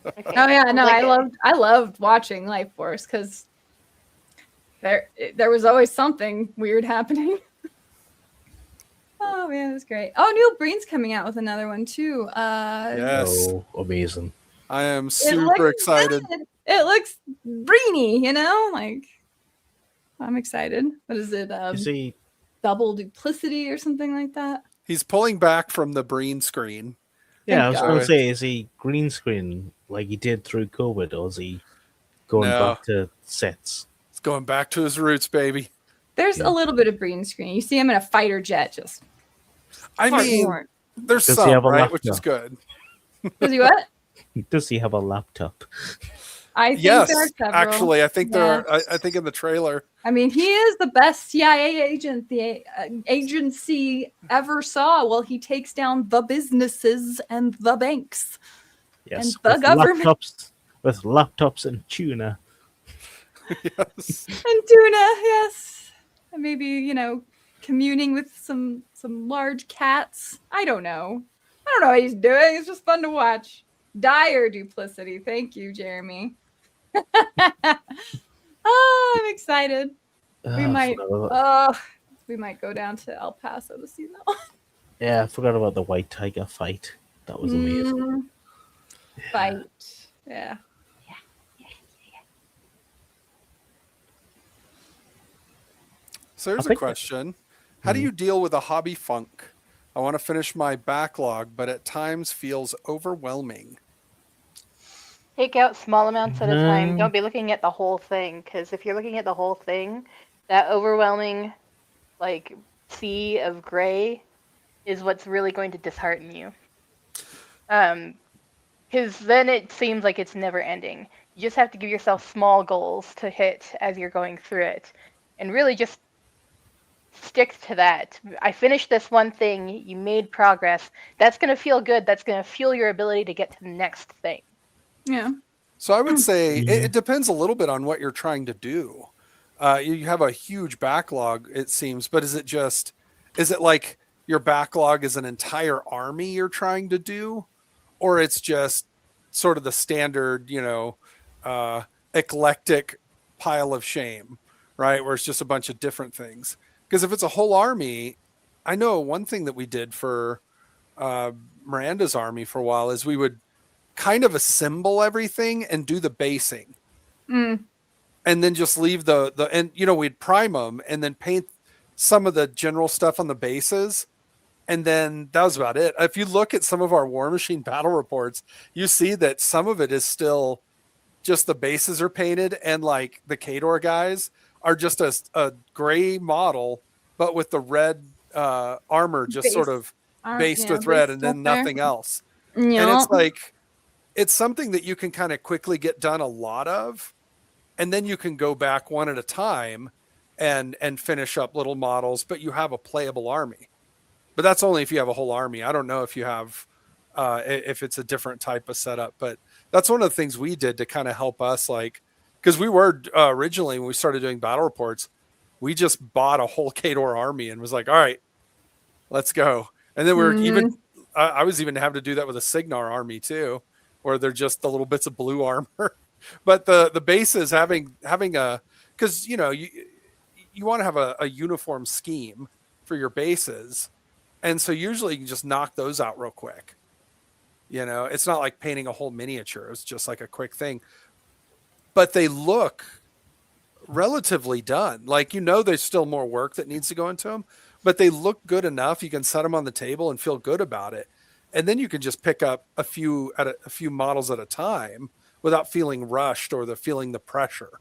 Okay. Oh yeah, no, Like I loved watching Life Force because there was always something weird happening. Oh man, it was great. Oh, Neil Breen's coming out with another one too. Yes. Oh, amazing. I am It super looks excited. good. It looks Breeny, you know, like I'm excited. What is it? You see, Double duplicity or something like that. He's pulling back from the green screen. yeah, I was God. going to say, is he green screen like he did through COVID, or is he going No. back to sets? He's going back to his roots, baby. There's a little bit of green screen. You see him in a fighter jet, just. I mean, Fart. there's Does he some, have a right? Which is laptop? good. Does he what? Does he have a laptop? I think Yes, there are several. actually, I think there Yeah. are. I think in the trailer. I mean, he is the best CIA agent the agency ever saw. Well, he takes down the businesses and the banks. Yes, And the government. with laptops and tuna. Yes. And tuna, yes. And maybe, you know, communing with some large cats. I don't know what he's doing. It's just fun to watch. Dire duplicity. Thank you, Jeremy. Oh, I'm excited. We might go down to El Paso to see that one. Yeah, I forgot about the white tiger fight. That was amazing. Fight. Yeah. So here's a think- question: how do you deal with a hobby funk? I want to finish my backlog, but at times feels overwhelming. Take out small amounts at a time. Don't be looking at the whole thing, because if you're looking at the whole thing, that overwhelming, like, sea of gray is what's really going to dishearten you. Because then it seems like it's never ending. You just have to give yourself small goals to hit as you're going through it, and really just stick to that. I finished this one thing, you made progress. That's going to feel good. That's going to fuel your ability to get to the next thing. Yeah. So I would say it depends a little bit on what you're trying to do. You have a huge backlog, it seems, but is it like your backlog is an entire army you're trying to do? Or it's just sort of the standard, eclectic pile of shame, right? Where it's just a bunch of different things. Because if it's a whole army, I know one thing that we did for Miranda's army for a while is we would kind of assemble everything and do the basing. And then just leave and we'd prime them and then paint some of the general stuff on the bases. And then that was about it. If you look at some of our War Machine battle reports, you see that some of it is still just the bases are painted, and like the Khador guys are just a gray model, but with the red armor just sort of based with red and then nothing else. And it's like, it's something that you can kind of quickly get done a lot of. And then you can go back one at a time and finish up little models, but you have a playable army. But that's only if you have a whole army. I don't know if you have, if it's a different type of setup, but that's one of the things we did to kind of help us, like, because we were originally, when we started doing battle reports, we just bought a whole Khador army and was like, all right, let's go. And then we were I was even having to do that with a Signar army too, where they're just the little bits of blue armor. But the bases having a, because, you want to have a uniform scheme for your bases. And so usually you can just knock those out real quick. It's not like painting a whole miniature. It's just like a quick thing. But they look relatively done. Like, there's still more work that needs to go into them, but they look good enough. You can set them on the table and feel good about it. And then you can just pick up a few models at a time without feeling rushed or feeling the pressure,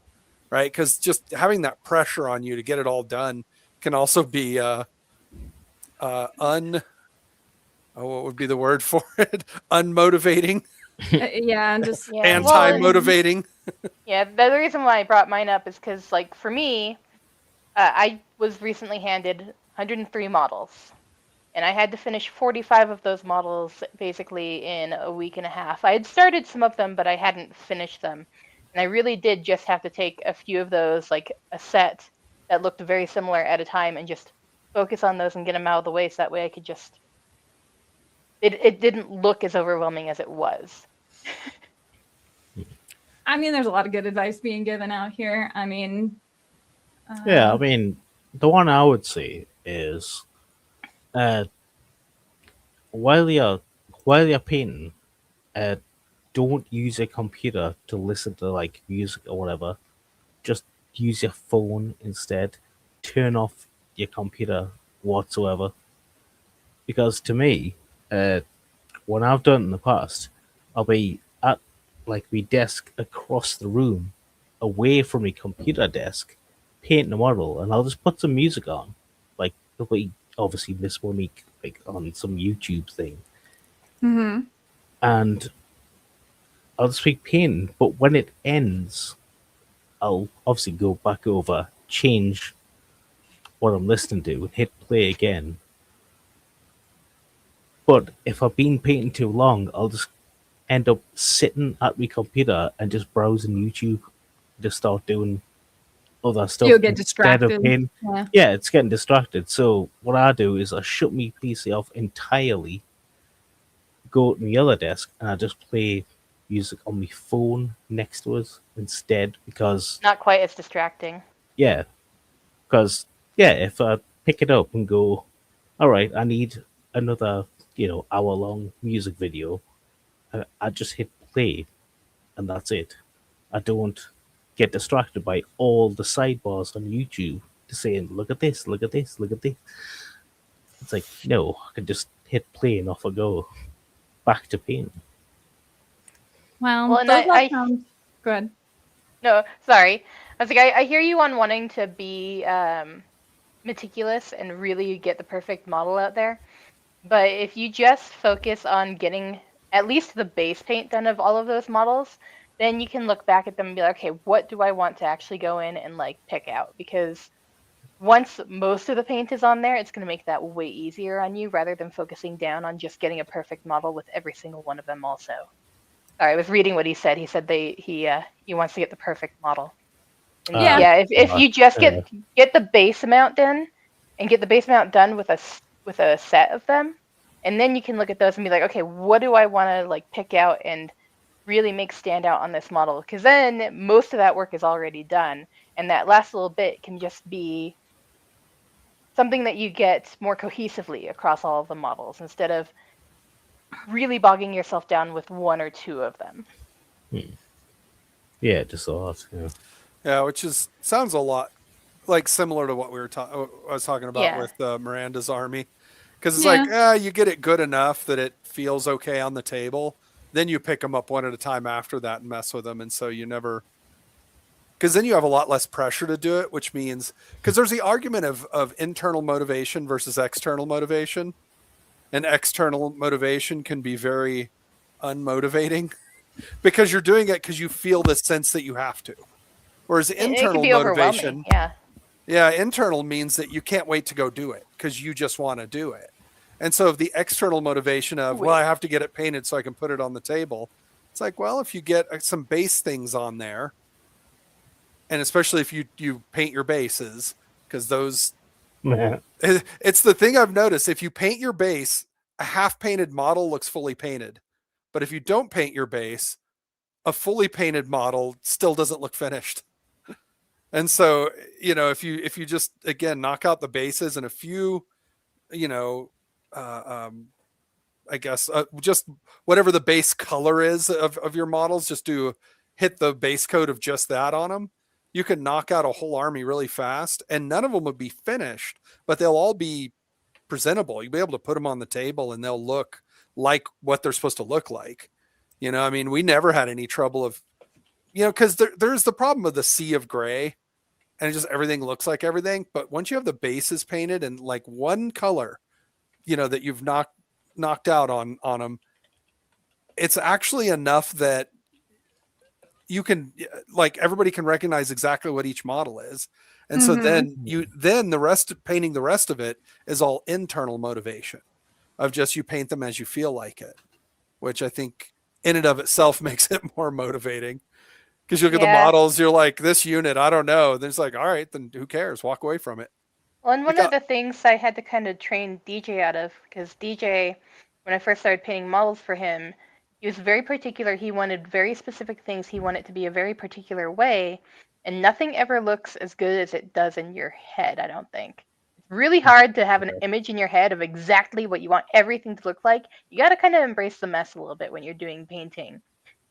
right? Because just having that pressure on you to get it all done can also be what would be the word for it? Unmotivating. Anti-motivating. Yeah, the reason why I brought mine up is because, like, for me, I was recently handed 103 models, and I had to finish 45 of those models basically in a week and a half. I had started some of them, but I hadn't finished them, and I really did just have to take a few of those, like a set that looked very similar at a time, and just focus on those and get them out of the way, so that way I could just... It didn't look as overwhelming as it was. I mean, there's a lot of good advice being given out here. I mean... the one I would say is while you're painting, don't use a computer to listen to like music or whatever. Just use your phone instead. Turn off your computer whatsoever. Because to me, when I've done it in the past, I'll be at like my desk across the room, away from my computer desk, painting a model, and I'll just put some music on. Like, it'll be obviously this one week, like on some YouTube thing. And I'll just be painting, but when it ends, I'll obviously go back over, change what I'm listening to, and hit play again. But if I've been painting too long, I'll just end up sitting at my computer and just browsing YouTube, just start doing other stuff. You'll get distracted. Yeah, it's getting distracted. So what I do is I shut my PC off entirely, go to my other desk, and I just play music on my phone next to us instead, because... Not quite as distracting. Yeah. Because, if I pick it up and go, all right, I need another, hour-long music video, I just hit play, and that's it. I don't get distracted by all the sidebars on YouTube to saying, look at this, look at this, look at this. It's like, no, I can just hit play and off I go. Back to painting. Well, and those all sound good. No, sorry. I was like, I hear you on wanting to be meticulous and really get the perfect model out there. But if you just focus on getting at least the base paint done of all of those models, then you can look back at them and be like, okay, what do I want to actually go in and like pick out? Because once most of the paint is on there, it's going to make that way easier on you rather than focusing down on just getting a perfect model with every single one of them also. Sorry, I was reading what he said. He said he wants to get the perfect model. And if you just get the base amount done and get the base amount done with a set of them, and then you can look at those and be like, okay, what do I want to like pick out and really make stand out on this model? Because then most of that work is already done, and that last little bit can just be something that you get more cohesively across all of the models instead of really bogging yourself down with one or two of them. Yeah, just a lot. Yeah, which sounds a lot like similar to what I was talking about with Miranda's army, because it's like you get it good enough that it feels okay on the table, then you pick them up one at a time after that and mess with them, and so you never. Because then you have a lot less pressure to do it, which means because there's the argument of internal motivation versus external motivation, and external motivation can be very unmotivating because you're doing it because you feel the sense that you have to, whereas internal motivation, internal means that you can't wait to go do it because you just want to do it. And so the external motivation of I have to get it painted so I can put it on the table, it's like, well, if you get some base things on there. And especially if you paint your bases, because those, it's the thing I've noticed. If you paint your base, a half painted model looks fully painted. But if you don't paint your base, a fully painted model still doesn't look finished. And so, if you just, again, knock out the bases and a few, I guess, just whatever the base color is of your models, just hit the base coat of just that on them. You can knock out a whole army really fast, and none of them would be finished, but they'll all be presentable. You'll be able to put them on the table and they'll look like what they're supposed to look like. I mean, we never had any trouble of, because there's the problem of the sea of gray and just everything looks like everything. But once you have the bases painted and like one color, that you've knocked out on them, it's actually enough that you can, like, everybody can recognize exactly what each model is. And so then painting the rest of it is all internal motivation of just you paint them as you feel like it, which I think in and of itself makes it more motivating. Because you look at the models, you're like, this unit, I don't know. Then it's like, all right, then who cares? Walk away from it. Well, and one of the things I had to kind of train DJ out of, because DJ, when I first started painting models for him, he was very particular. He wanted very specific things. He wanted it to be a very particular way. And nothing ever looks as good as it does in your head, I don't think. It's really hard to have an image in your head of exactly what you want everything to look like. You got to kind of embrace the mess a little bit when you're doing painting.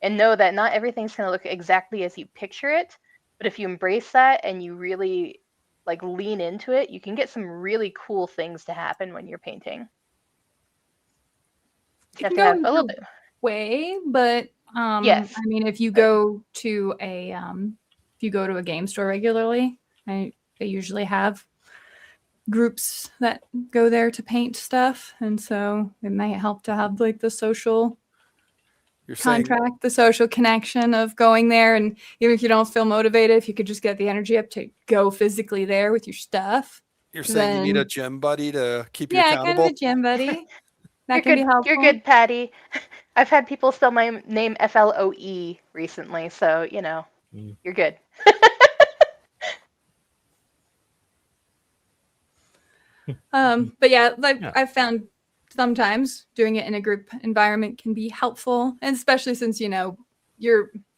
And know that not everything's going to look exactly as you picture it. But if you embrace that and you really like lean into it, you can get some really cool things to happen when you're painting. You have to have a little bit way, but yes. I mean, if you go to a game store regularly, they usually have groups that go there to paint stuff, and so it might help to have like the social contract, the social connection of going there. And even if you don't feel motivated, if you could just get the energy up to go physically there with your stuff. You're saying you need a gym buddy to keep you accountable? Yeah, kind of a gym buddy. That can be helpful. You're good, Patty. I've had people spell my name FLOE recently, so you're good. But yeah, I've found sometimes doing it in a group environment can be helpful, and especially since you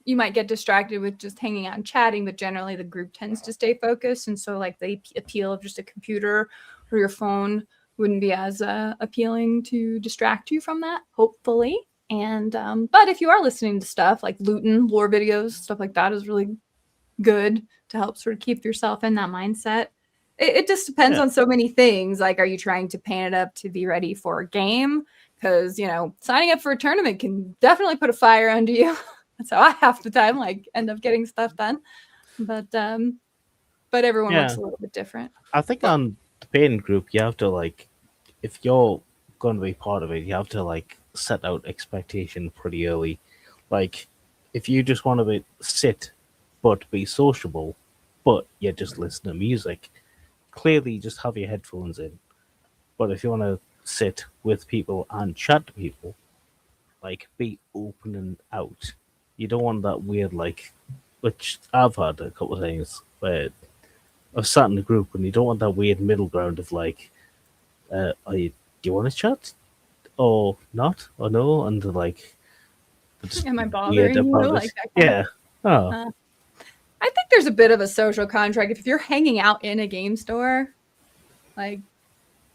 might get distracted with just hanging out and chatting, but generally the group tends to stay focused, and so like the appeal of just a computer or your phone wouldn't be as appealing to distract you from that, hopefully. And but if you are listening to stuff like Luton, lore videos, stuff like that is really good to help sort of keep yourself in that mindset. It just depends on so many things. Like, are you trying to paint it up to be ready for a game? Because, signing up for a tournament can definitely put a fire under you. That's how I half the time end up getting stuff done. But everyone works a little bit different. I think on the painting group, you have to if you're going to be part of it, you have to set out expectation pretty early. If you just want to sit but be sociable, but you just listen to music, clearly just have your headphones in. But if you want to sit with people and chat to people, be open and out. You don't want that weird which I've had a couple of things where I've sat in a group and you don't want that weird middle ground of do you want to chat or not or no? And am I bothering you? That yeah. Oh. I think there's a bit of a social contract. If you're hanging out in a game store,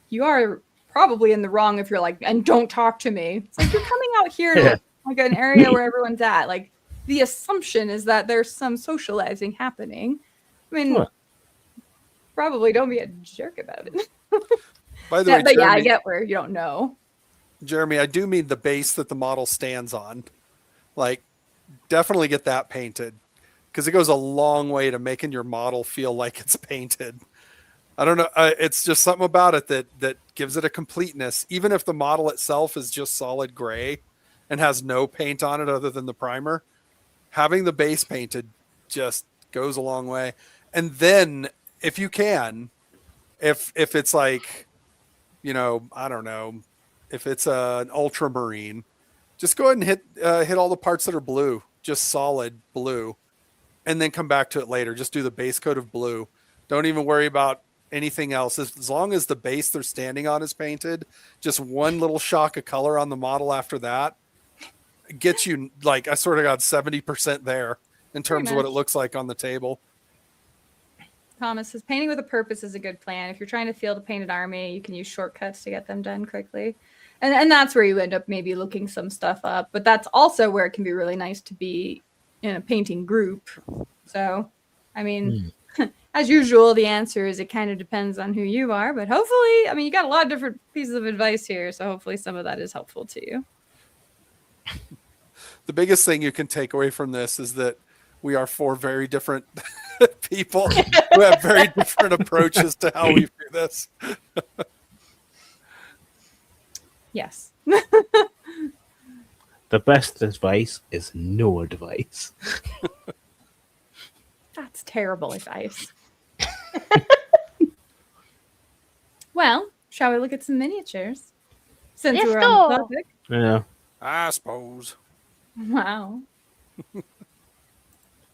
you are probably in the wrong if you're and don't talk to me. It's you're coming out here to an area where everyone's at. The assumption is that there's some socializing happening. I mean, probably don't be a jerk about it. By the way, but Jeremy, I get where you don't know. Jeremy, I do mean the base that the model stands on. Definitely get that painted because it goes a long way to making your model feel like it's painted. I don't know. It's just something about it that gives it a completeness, even if the model itself is just solid gray and has no paint on it other than the primer. Having the base painted just goes a long way. And then if you can, if it's I don't know, if it's an ultramarine, just go ahead and hit all the parts that are blue, just solid blue, and then come back to it later. Just do the base coat of blue. Don't even worry about anything else. As long as the base they're standing on is painted, just one little shock of color on the model after that gets you I sort of got 70% there in terms of what it looks like on the table. Thomas says painting with a purpose is a good plan. If you're trying to field a painted army, you can use shortcuts to get them done quickly. And that's where you end up maybe looking some stuff up. But that's also where it can be really nice to be in a painting group. So, I mean, as usual, the answer is it kind of depends on who you are. But hopefully, I mean, you got a lot of different pieces of advice here. So hopefully some of that is helpful to you. The biggest thing you can take away from this is that we are four very different people who have very different approaches to how we do this. Yes. The best advice is no advice. That's terrible advice. Well, shall we look at some miniatures? Since Let's we're on the go. topic. Yeah. I suppose. Wow.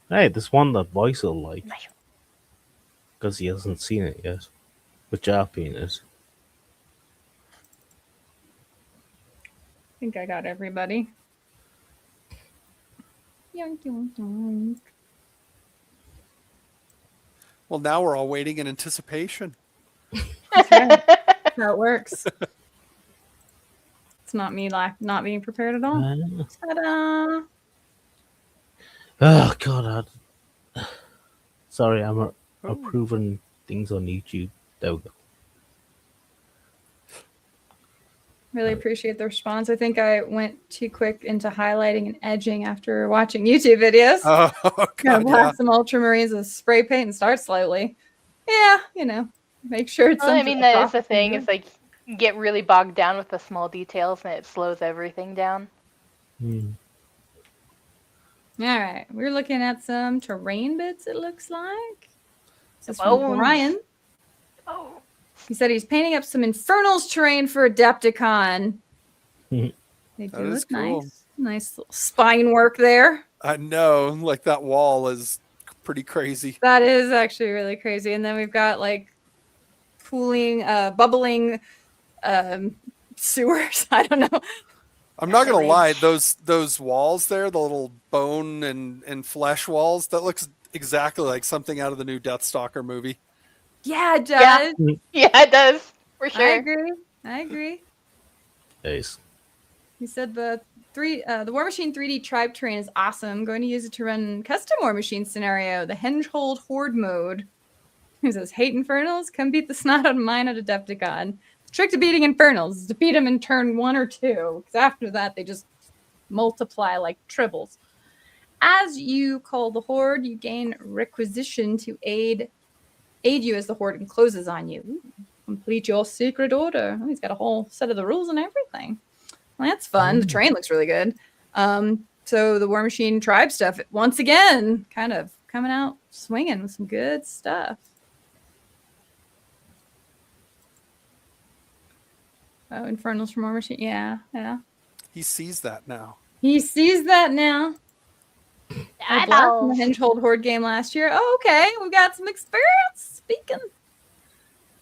Hey, there's one that Voice will like. Because he hasn't seen it yet. Which I've painted. I think I got everybody. Yoink, yoink, yoink. Well, now we're all waiting in anticipation. That's right. That's how it works. It's not me not being prepared at all. Ta-da! Oh, God. Sorry, I'm approving things on YouTube. There we go. Really appreciate the response. I think I went too quick into highlighting and edging after watching YouTube videos. Oh, God, Blast some ultramarines with spray paint and start slowly. Yeah, make sure it's. Well, I mean, that is the thing. It's you get really bogged down with the small details, and it slows everything down. Hmm. All right, we're looking at some terrain bits. It looks like. This is Bones. from Brian. Oh. He said he's painting up some Infernals terrain for Adepticon. They do That is look cool. nice. Nice little spine work there. I know, that wall is pretty crazy. That is actually really crazy. And then we've got pooling, bubbling sewers. I don't know. I'm not gonna lie, those walls there, the little bone and flesh walls, that looks exactly like something out of the new Deathstalker movie. Yeah, it does. Yeah, it does. For sure. I agree. Nice. He said the War Machine 3D tribe terrain is awesome. Going to use it to run custom War Machine scenario, the Hengehold Horde mode. He says, hate Infernals? Come beat the snot out of mine at Adepticon. The trick to beating Infernals is to beat them in turn 1 or 2. Because after that, they just multiply like tribbles. as you call the horde, you gain requisition to aid you as the horde encloses on you. Ooh, complete your secret order. Oh, he's got a whole set of the rules and everything. Well, that's fun. The terrain looks really good. So the War Machine tribe stuff, once again, kind of coming out swinging with some good stuff. Oh, Infernals from War Machine. Yeah. He sees that now. He sees that now. I blast from the Hingehold Horde game last year. Oh, okay. We got some experience. Speaking.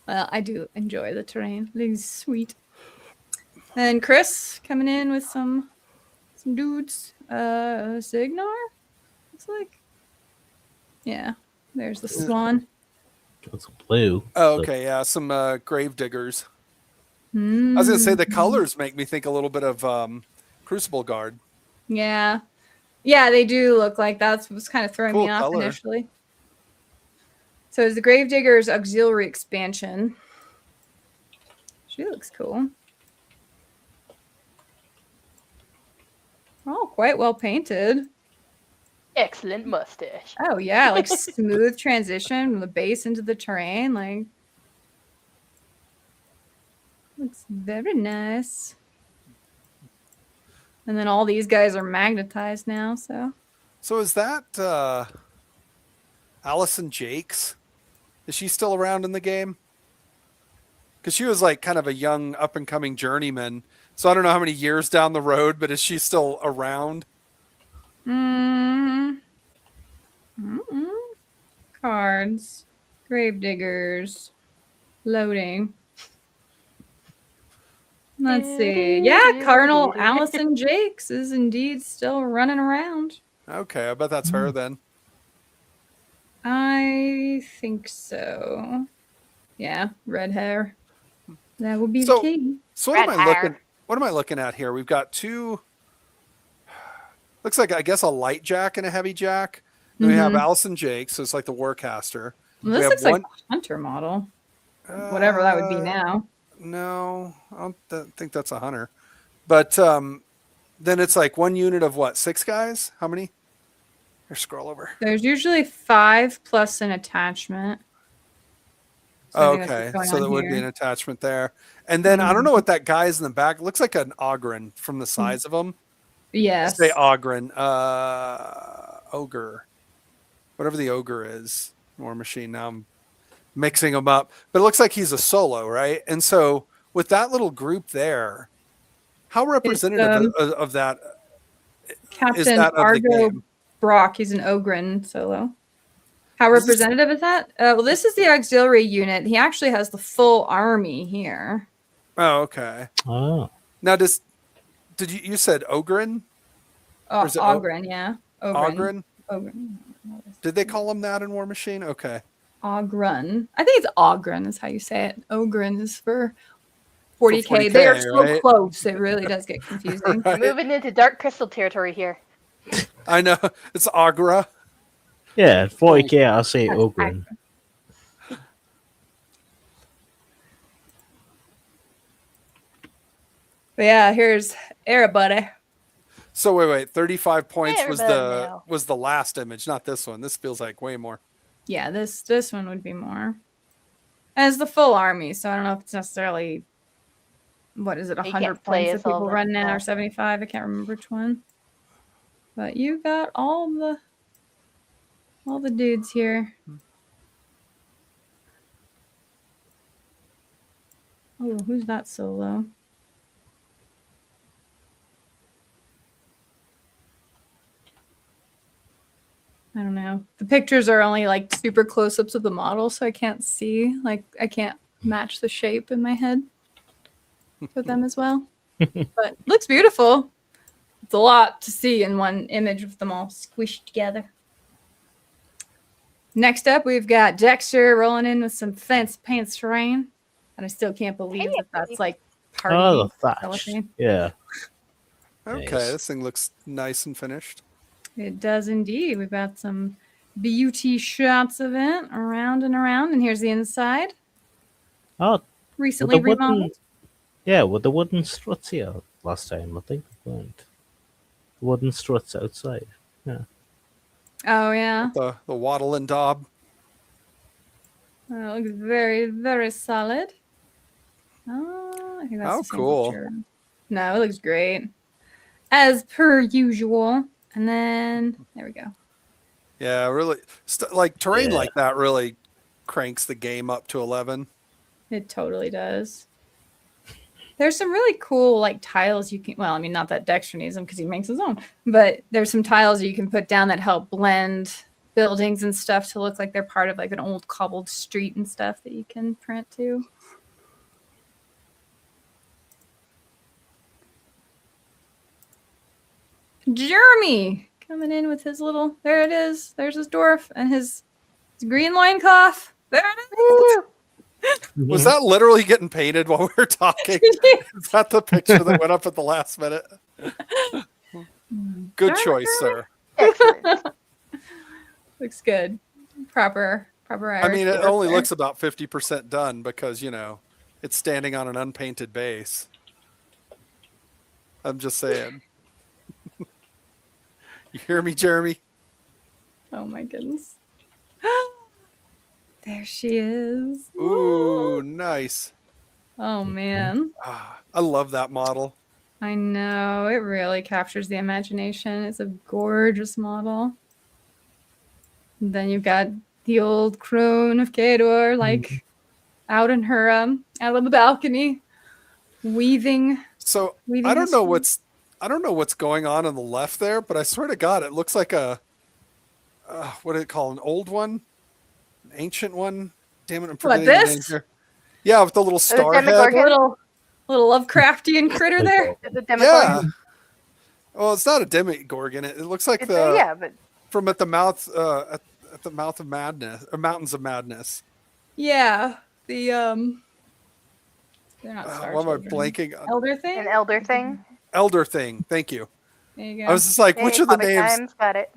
Well, I do enjoy the terrain. It's sweet. And Chris coming in with some dudes. Signar? Looks like. Yeah. There's the swan. It's blue. Oh, okay, yeah. Some grave diggers. I was going to say the colors make me think a little bit of Crucible Guard. Yeah. Yeah, they do look like that's what's kind of throwing Cool me off color. initially. So it's the Gravediggers Auxiliary Expansion. She looks cool. Oh, quite well painted. Excellent mustache. Oh yeah, like smooth transition from the base into the terrain. Like looks very nice. And then all these guys are magnetized now, so. So is that Allison Jakes? Is she still around in the game? Because she was like kind of a young up and coming journeyman. So I don't know how many years down the road, but is she still around? Cards. Gravediggers. Loading. Let's see. Yeah, Colonel Allison Jakes is indeed still running around. Okay, I bet that's her then. I think so. Yeah, red hair. That would be the key. So what am I looking at here? We've got two. Looks like I guess a light jack and a heavy jack. Then we have Allison Jakes, so it's like the Warcaster. Well, this looks like a hunter model. Whatever that would be now. No, I don't think that's a hunter. But then it's like one unit of what? 6 guys? How many? Here, scroll over. There's usually 5 plus an attachment. So okay, so there would be an attachment there. And then I don't know what that guy is in the back. It looks like an Ogren from the size of him. Yes. Say Ogren. Ogre. Whatever the ogre is. War Machine. Now I'm mixing them up. But it looks like he's a solo, right? And so with that little group there, how representative of that Captain is that of Argo the game? Brock, he's an Ogren solo. How representative is that? Well, this is the auxiliary unit. He actually has the full army here. Oh, okay. Oh. Now, did you said Ogren? Oh, Ogren, yeah. Ogren? Ogren. Did they call him that in War Machine? Okay. Ogren. I think it's Ogren is how you say it. Ogren is for 40K. They are so right? close. It really does get confusing. Right. Moving into Dark Crystal territory here. I know. It's Agra. Yeah, 40K, I'll say Ogren. But yeah, here's everybody. So wait. 35 points Hey, was everybody the last image, not this one. This feels like way more. Yeah, this one would be more. As the full army, so I don't know if it's necessarily what is it, 100 points that people run now or 75? I can't remember which one. But you got all the dudes here. Oh, who's that solo? I don't know. The pictures are only like super close-ups of the model, so I can't see. Like, I can't match the shape in my head for them as well. But looks beautiful. It's a lot to see in one image with them all squished together. Next up, we've got Dexter rolling in with some fence pants terrain. And I still can't believe that that's like part of the thatch. Yeah. Okay, Nice. This thing looks nice and finished. It does indeed. We've got some beauty shots of it around and around. And here's the inside. Oh, Recently remodeled. Yeah, with the wooden struts here last time, I think. Right. Wooden struts outside. Yeah. Oh yeah. The wattle and daub. That looks very, very solid. Oh, I think that's How the same cool. picture. No, it looks great. As per usual. And then there we go. Yeah, really. Like terrain Yeah. like that really cranks the game up to 11. It totally does. There's some really cool like tiles you can. Well, I mean, not that Dexter needs them because he makes his own. But there's some tiles you can put down that help blend buildings and stuff to look like they're part of like an old cobbled street and stuff that you can print too. Jeremy coming in with his little. There it is. There's his dwarf and his green loincloth. There it is. Was that literally getting painted while we were talking? Is that the picture that went up at the last minute? Good choice, sir. Excellent. Looks good. Proper Irish I mean, it dwarf only there. looks about 50% done because, it's standing on an unpainted base. I'm just saying. You hear me, Jeremy? Oh my goodness. There she is. Ooh, nice. Oh man. I love that model. I know. It really captures the imagination. It's a gorgeous model. And then you've got the old crone of Kador, like out in her out on the balcony, weaving. So Weaving I don't his know feet. what's going on the left there, but I swear to God, it looks like a what do they call an old one, an ancient one? Damn it, I'm forgetting the this? names here. Yeah, with the little star head. Demogorgon? Little Lovecraftian critter there. Is it Yeah. Demogorgon? Well, it's not a demigorgon. It looks like It's yeah, but from at the mouth at the mouth of madness or mountains of madness. Yeah. The they're not star Why am I children. blanking? Elder thing? an elder thing. Elder thing. Thank you. There you go. I was just like, which Hey, of the Hobbit names? Times, got it.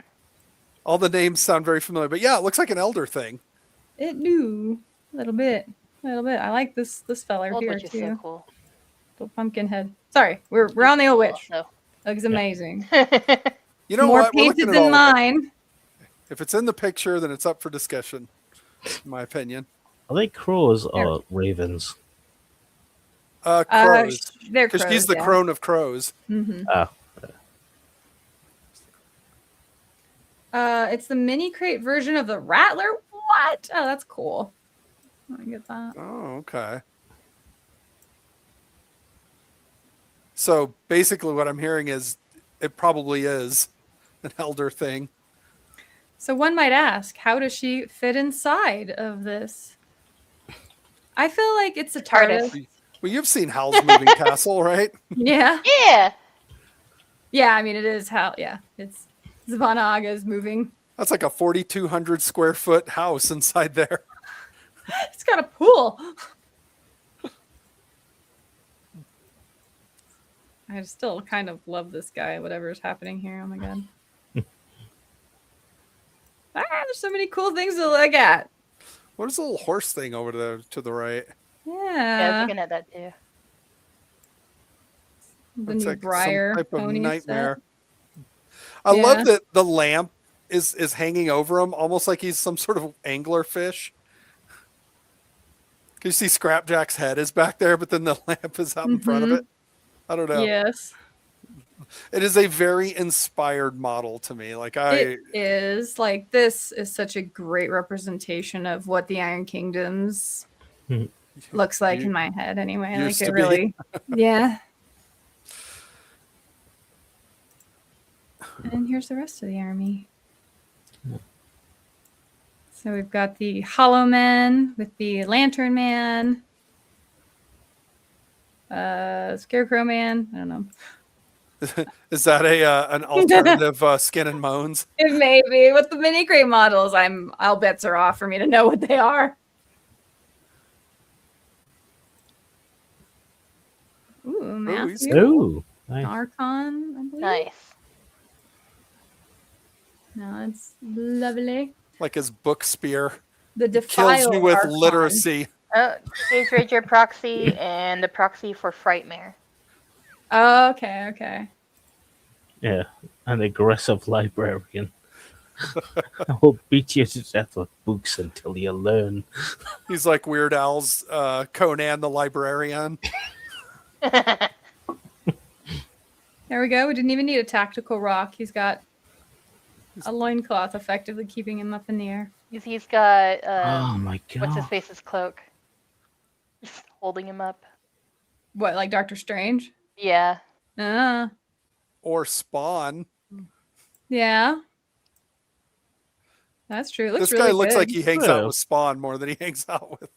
All the names sound very familiar, but yeah, it looks like an elder thing. It do. A little bit. I like this feller Old here Witch is too. so cool. Little pumpkin head. Sorry, we're on the old witch. Also. Looks amazing. You know More what? We're looking painted at than all of it. mine. If it's in the picture, then it's up for discussion, in my opinion. Are they crows or ravens? Crows. They're Because crows. she's the yeah. crone of crows. Mm-hmm. Ah, It's the mini crate version of the Rattler. What? Oh, that's cool. I get that. Oh, okay. So basically what I'm hearing is it probably is an elder thing. So one might ask, how does she fit inside of this? I feel like it's a TARDIS. Well, you've seen Hal's Moving Castle, right? Yeah. Yeah. Yeah, I mean, it is how, yeah. It's Zvanaaga's moving. That's like a 4,200 square foot house inside there. It's got a pool. I still kind of love this guy, whatever's happening here. Oh my god. There's so many cool things to look at. What is the little horse thing over there to the right? Yeah, I was Yeah. looking at that too. The It's new like some Briar type of pony nightmare. set. I Yeah. love that the lamp is hanging over him, almost like he's some sort of angler fish. Can you see Scrapjack's head is back there, but then the lamp is out in front of Mhm. it? I don't know. Yes. It is a very inspired model to me. Like It is. Like, this is such a great representation of what the Iron Kingdoms looks like in my head anyway. Like, used it to be. really. Yeah. And here's the rest of the army. So we've got the Hollow Men with the Lantern Man, Scarecrow Man. I don't know. Is that an alternative Skin and Moans? It may be with the mini crate models. All bets are off for me to know what they are. Ooh, Matthew. ooh, nice. Archon, I believe. Nice. No, it's lovely. Like his book spear The kills Defiled you with Archon. literacy. Stage Ranger proxy and the proxy for Frightmare. Oh, okay. Yeah, an aggressive librarian. I will beat you to death with books until you learn. He's like Weird Al's Conan the Librarian. There we go. We didn't even need a tactical rock. He's got a loincloth effectively keeping him up in the air. He's got Oh my what's his god. face's cloak, just holding him up. What, like Doctor Strange? Yeah. Or Spawn. Yeah. That's true. It looks This really guy looks good. like he hangs True. out with Spawn more than he hangs out with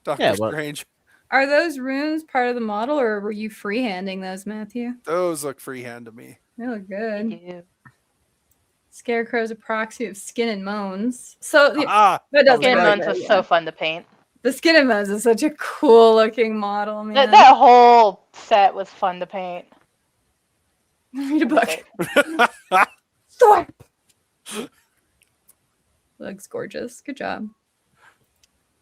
Doctor Yeah, but- Strange. Are those runes part of the model, or were you freehanding those, Matthew? Those look freehand to me. They look good. Yeah. Scarecrow's a proxy of Skin and Moans. So Ah, that doesn't Skin and matter, Bones was yeah. so fun to paint. The Skin and Moans is such a cool looking model, man. That whole set was fun to paint. Read a book. Thorpe. Looks gorgeous. Good job.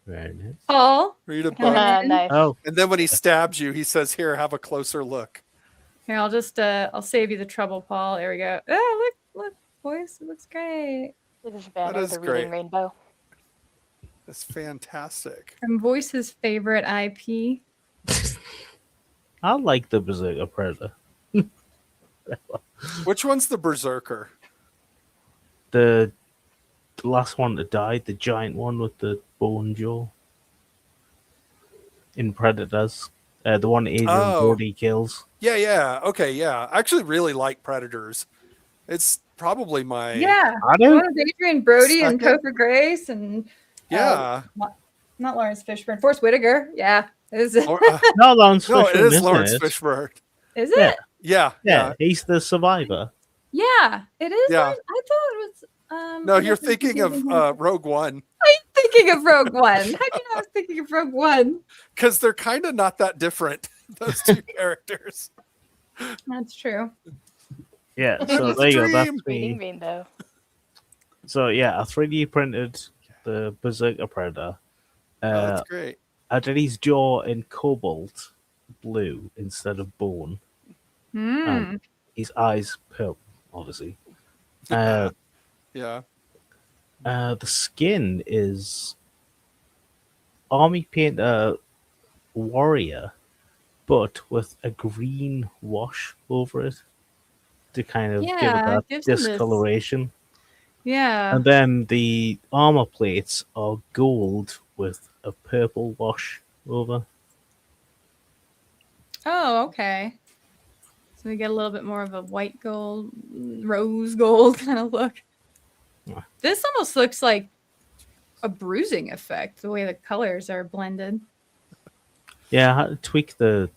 Very nice. Paul. read a book. Nice. Oh, And then when he stabs you, he says, "Here, have a closer look." Here, I'll just I'll save you the trouble, Paul. There we go. Oh, look, voice. It looks great. It is Banner is the great. Reading Rainbow. That's fantastic. From Voice's favorite IP. I like the Berserker Predator. Which one's the Berserker? The last one that died, the giant one with the bone jaw. In Predators. The one Adrian Brody kills. Yeah. Okay, yeah. I actually really like Predators. It's probably my Yeah. I The do. one with Adrian Brody and Second. Topher Grace and yeah. not Lawrence Fishburne. Forrest Whitaker. Yeah. Is it? Or, No, Lawrence no, it Fishburne, is isn't Lawrence it? Fishburne. Is it? Yeah. Yeah. Yeah, he's the survivor. Yeah, it is. Yeah. I thought it was. No, I you're guess I'm thinking of confusing him. Rogue One. I'm thinking of Rogue One. How do you know I was thinking of Rogue One? Because they're kind of not that different, those two characters. That's true. Yeah, so there you go. That's Reading me. Rainbow. So yeah, I 3D printed the Berserker Predator. Oh, that's great. I did his jaw in cobalt blue instead of bone. Mm. His eyes purple, obviously. Yeah. The skin is army painter warrior, but with a green wash over it to kind of give it Yeah, that gives him this- discoloration. Yeah. And then the armor plates are gold with a purple wash over. Oh, okay. So we get a little bit more of a white gold, rose gold kind of look. Yeah. This almost looks like a bruising effect, the way the colors are blended. Yeah, I had to tweak the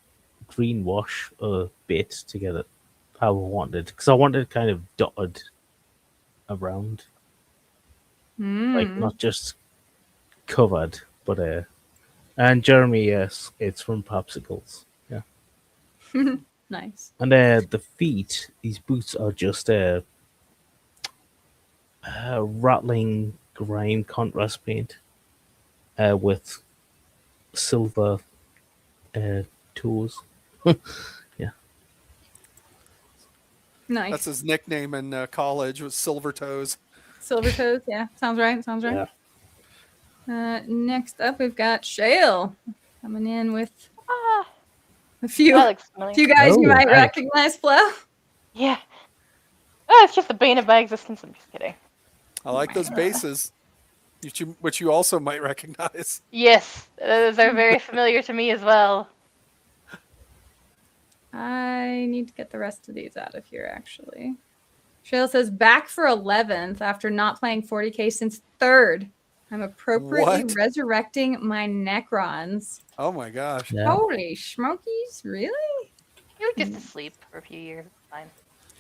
green wash a bit to get it how I wanted, because I wanted it kind of dotted around, like Mm. not just covered, but and Jeremy, yes, it's from Popsicles. Yeah, Nice. and the feet, these boots are just rattling grime contrast paint with silver toes. Nice. That's his nickname in college was Silver Toes. Silver toes. Yeah, sounds right. Sounds right. Next up, we've got Shale coming in with a few That looks familiar. guys you Oh, might heck. recognize, Flo. Yeah. Oh, it's just the bane of my existence. I'm just kidding. I like those bases, which you also might recognize. Yes, those are very familiar to me as well. I need to get the rest of these out of here, actually. Shale says, back for 11th after not playing 40k since 3rd. I'm appropriately What? resurrecting my Necrons. Oh my gosh. Yeah. Holy smokies, really? You were just asleep for a few years. It's fine.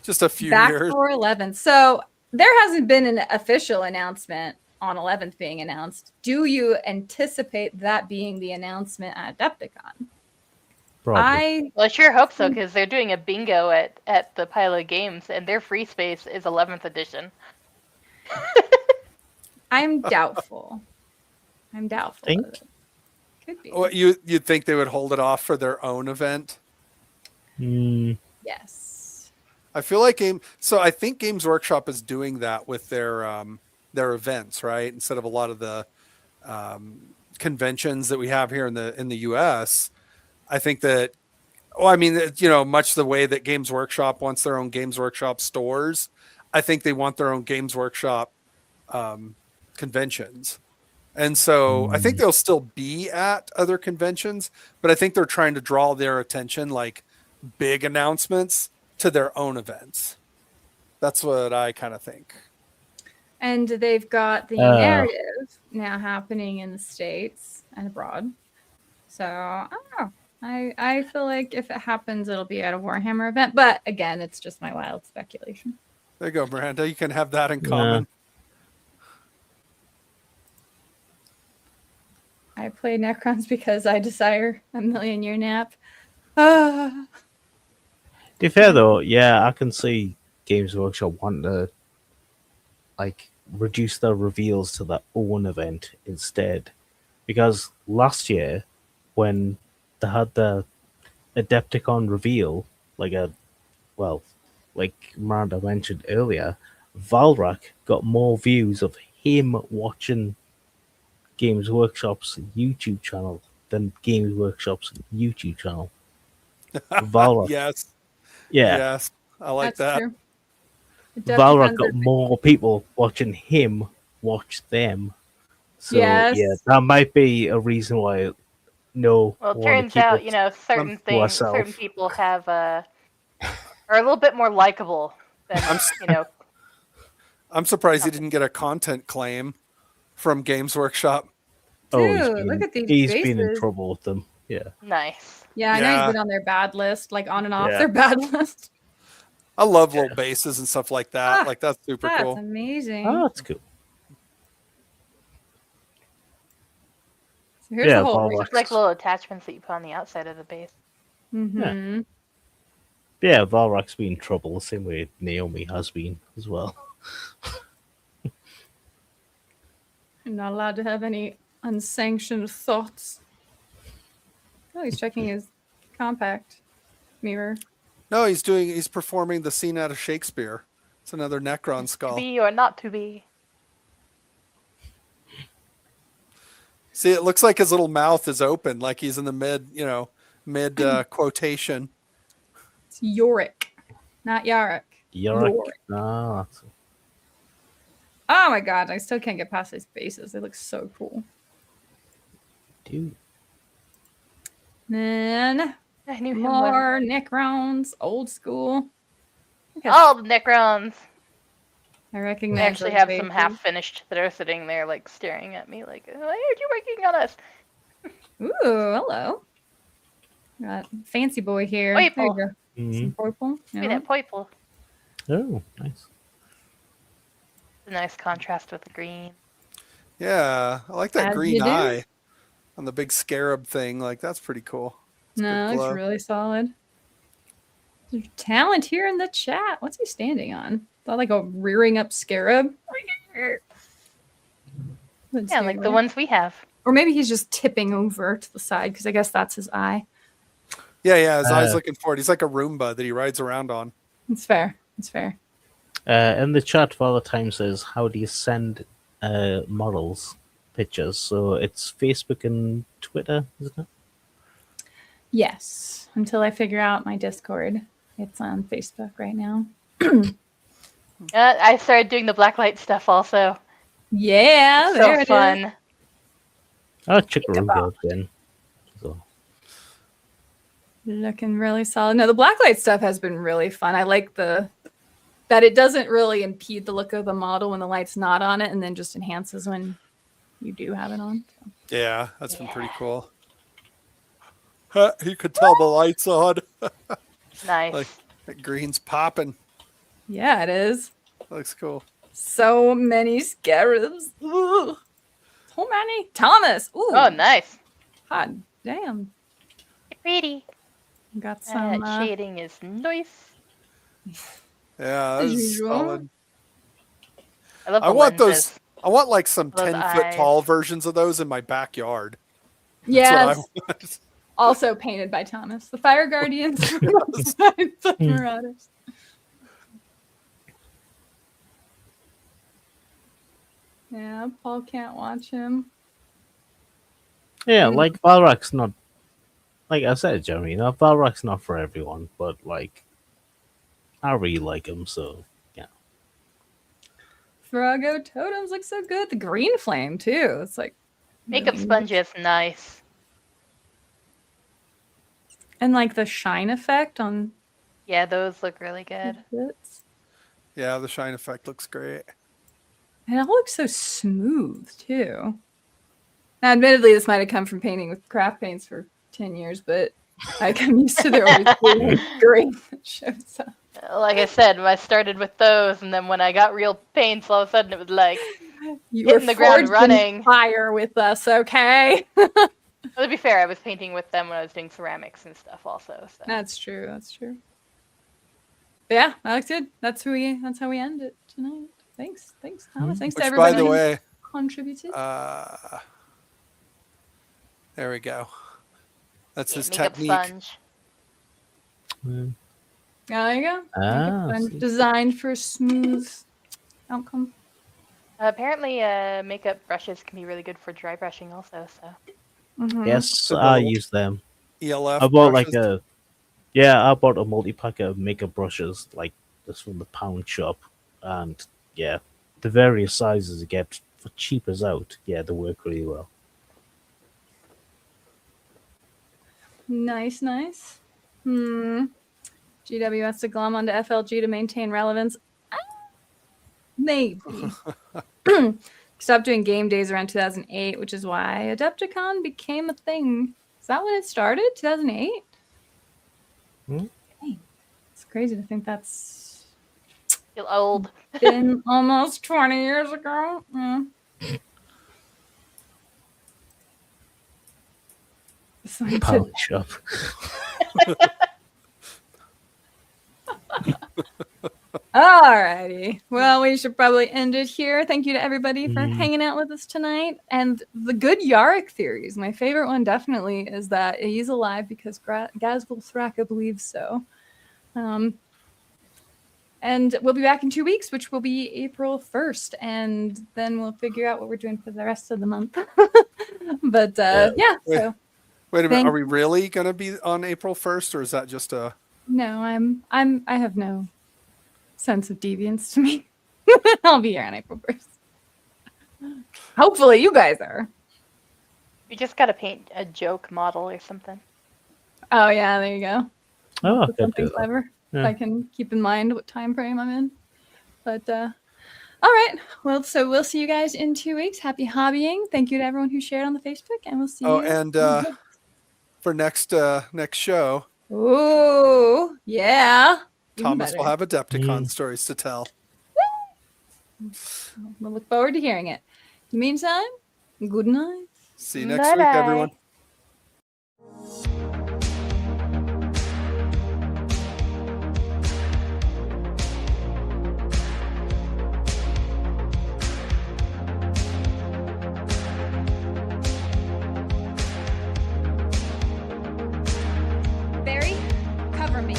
Just a few Back years. for 11th. So there hasn't been an official announcement on 11th being announced. Do you anticipate that being the announcement at Adepticon? Probably. Well, I sure hope so, because they're doing a bingo at the Pilot Games, and their free space is 11th edition. I'm doubtful. I'm doubtful. Think? Of it. Could be. What you'd think they would hold it off for their own event? Mm, Yes. I feel like I think Games Workshop is doing that with their events, right? Instead of a lot of the conventions that we have here in the US. I think that, much the way that Games Workshop wants their own Games Workshop stores, I think they want their own Games Workshop conventions. And so I think they'll still be at other conventions, but I think they're trying to draw their attention, like big announcements, to their own events. That's what I kind of think. And they've got the narrative now happening in the States and abroad. So I don't know. I feel like if it happens, it'll be at a Warhammer event. But again, it's just my wild speculation. There you go, Miranda. You can have that in common. I play Necrons because I desire a million-year nap. To be fair though, yeah, I can see Games Workshop wanting to reduce their reveals to their own event instead. Because last year, when they had the Adepticon reveal, like Miranda mentioned earlier, Valrak got more views of him watching Games Workshop's YouTube channel than Games Workshop's YouTube channel. Valrak. Yes. Yeah. Yes. I like That's that. True. Valrak got more people watching him watch them. So yeah, that might be a reason why. No. Well, it turns out, certain people have are a little bit more likable than I'm surprised he didn't get a content claim from Games Workshop. Dude, look at these He's bases. been in trouble with them. Yeah. Nice. Yeah, I know he's been on their bad list, like on and off their bad list. I love little bases and stuff like that. That's super cool. That's amazing. Oh, that's cool. So here's the whole It's like little attachments that you put on the outside of the base. Mm-hmm. Yeah, Valrak's been in trouble the same way Naomi has been as well. I'm not allowed to have any unsanctioned thoughts. Oh, he's checking his compact mirror. No, he's performing the scene out of Shakespeare. It's another Necron skull. To be or not to be. See, it looks like his little mouth is open, like he's in the mid quotation. It's Yarrick, not Yarrick. Yarrick. Oh my god, I still can't get past these bases. They look so cool. Dude. Then I knew him more Necrons, old school. All the Necrons. I recognize. I actually have some half finished that are sitting there, like staring at me, like, "Why aren't you working on us?" Ooh, hello. Got fancy boy here. Poiple. There you go. Mm-hmm. Some purple. See that Poiple. Oh, nice. A nice contrast with the green. Yeah, I like that As green you do. eye on the big scarab thing. Like, that's pretty cool. It's No, good looks glow. really solid. There's talent here in the chat. What's he standing on? Is that like a rearing up scarab? Yeah, like the ones we have. Or maybe he's just tipping over to the side because I guess that's his eye. Yeah, his eye's looking forward. He's like a Roomba that he rides around on. It's fair. It's fair. In the chat, Father Time says, how do you send models pictures? So it's Facebook and Twitter, isn't it? Yes. Until I figure out my Discord. It's on Facebook right now. I started doing the blacklight stuff also. Yeah, So there it fun. is. I'll check Roomba again. So. Looking really solid. No, the blacklight stuff has been really fun. I like that it doesn't really impede the look of the model when the light's not on it, and then just enhances when you do have it on. So. Yeah, that's been pretty cool. You could tell the lights on. Nice. Like that green's popping. Yeah, it is. Looks cool. So many scarabs. Ooh. So many. Thomas. Ooh. Oh, nice. God damn. Pretty. Got some. Shading is nice. Yeah, As that's usual. solid. I love the I want lenses. those. I want like some Those 10-foot eyes. tall versions of those in my backyard. Yes. That's what I want. Also painted by Thomas. The Fire Guardians from outside the Marauders. Yeah, Paul can't watch him. Yeah, like Valrak's not. Like I said, Jeremy, Valrak's not for everyone, but like, I really like him, so yeah. Frogo totems look so good. The green flame too. It's like Makeup really sponge is nice. and like the shine effect on Yeah, those look really good. bits. Yeah, the shine effect looks great. And it all looks so smooth too. Now, admittedly, this might have come from painting with craft paints for 10 years, but like I'm used to there always being green that shows up. Like I said, I started with those, and then when I got real paints, all of a sudden it was like You hitting were the ground forged in running. fire with us, okay? Well, to be fair, I was painting with them when I was doing ceramics and stuff also. So. That's true. That's true. But yeah, that looks good. That's how we end it tonight. Thanks, Thomas. Thanks to Which, everybody by the who way, contributed. there we go. That's his makeup technique. sponge. There you go. Ah, Makeup see. designed for a smooth outcome. Apparently, makeup brushes can be really good for dry brushing also. So. Mhm. Yes, The I little use them. ELF. I bought brushes. I bought a multi-pack of makeup brushes, like this from the pound shop, and yeah, the various sizes you get for cheap as out. Yeah, they work really well. Nice. GWS to glom onto FLG to maintain relevance. Maybe. Stopped doing game days around 2008, which is why Adepticon became a thing. Is that when it started? 2008? Hmm? Dang. It's crazy to think that's Feel old. been almost 20 years ago. So Pound shop. Alrighty. Well, we should probably end it here. Thank you to everybody for hanging out with us tonight. And the good Yarrick theories. My favorite one definitely is that he's alive because Ghazghkull believes so. And we'll be back in 2 weeks, which will be April 1st. And then we'll figure out what we're doing for the rest of the month. But yeah. So Wait a minute. Are we really going to be on April 1st, or is that just a? no, I have no sense of deviance to me. I'll be here on April 1st. Hopefully you guys are. You just gotta paint a joke model or something. Oh yeah, there you go. Oh, I That's could something do that. clever. Yeah. If I can keep in mind what time frame I'm in. But all right. Well, so we'll see you guys in 2 weeks. Happy hobbying. Thank you to everyone who shared on the Facebook, and we'll see you. Oh, and for next show, Ooh, yeah. Even Thomas better. will have Adepticon stories to tell. We'll look forward to hearing it. In the meantime, good night. See you next week, Bye-bye. everyone. Barry, cover me.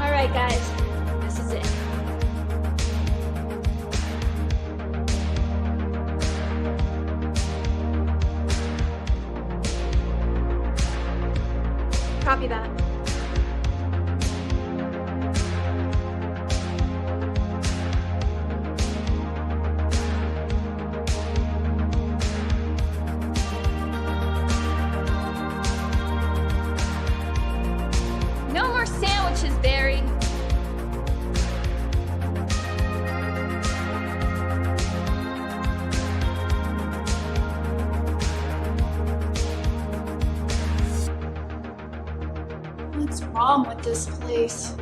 All right, guys, this is it. Copy that. No more sandwiches, Barry. What's wrong with this place?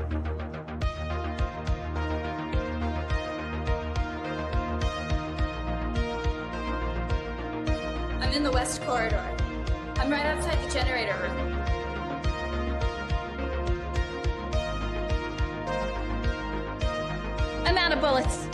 I'm in the west corridor. I'm right outside the generator room. I'm out of bullets.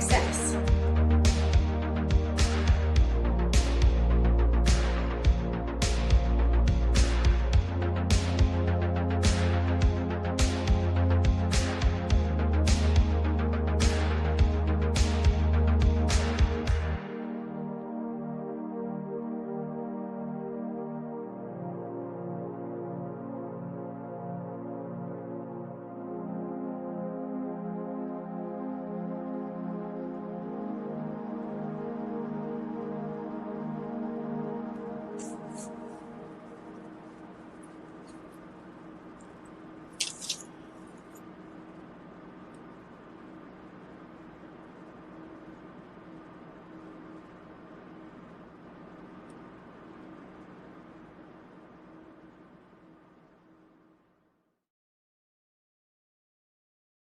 success.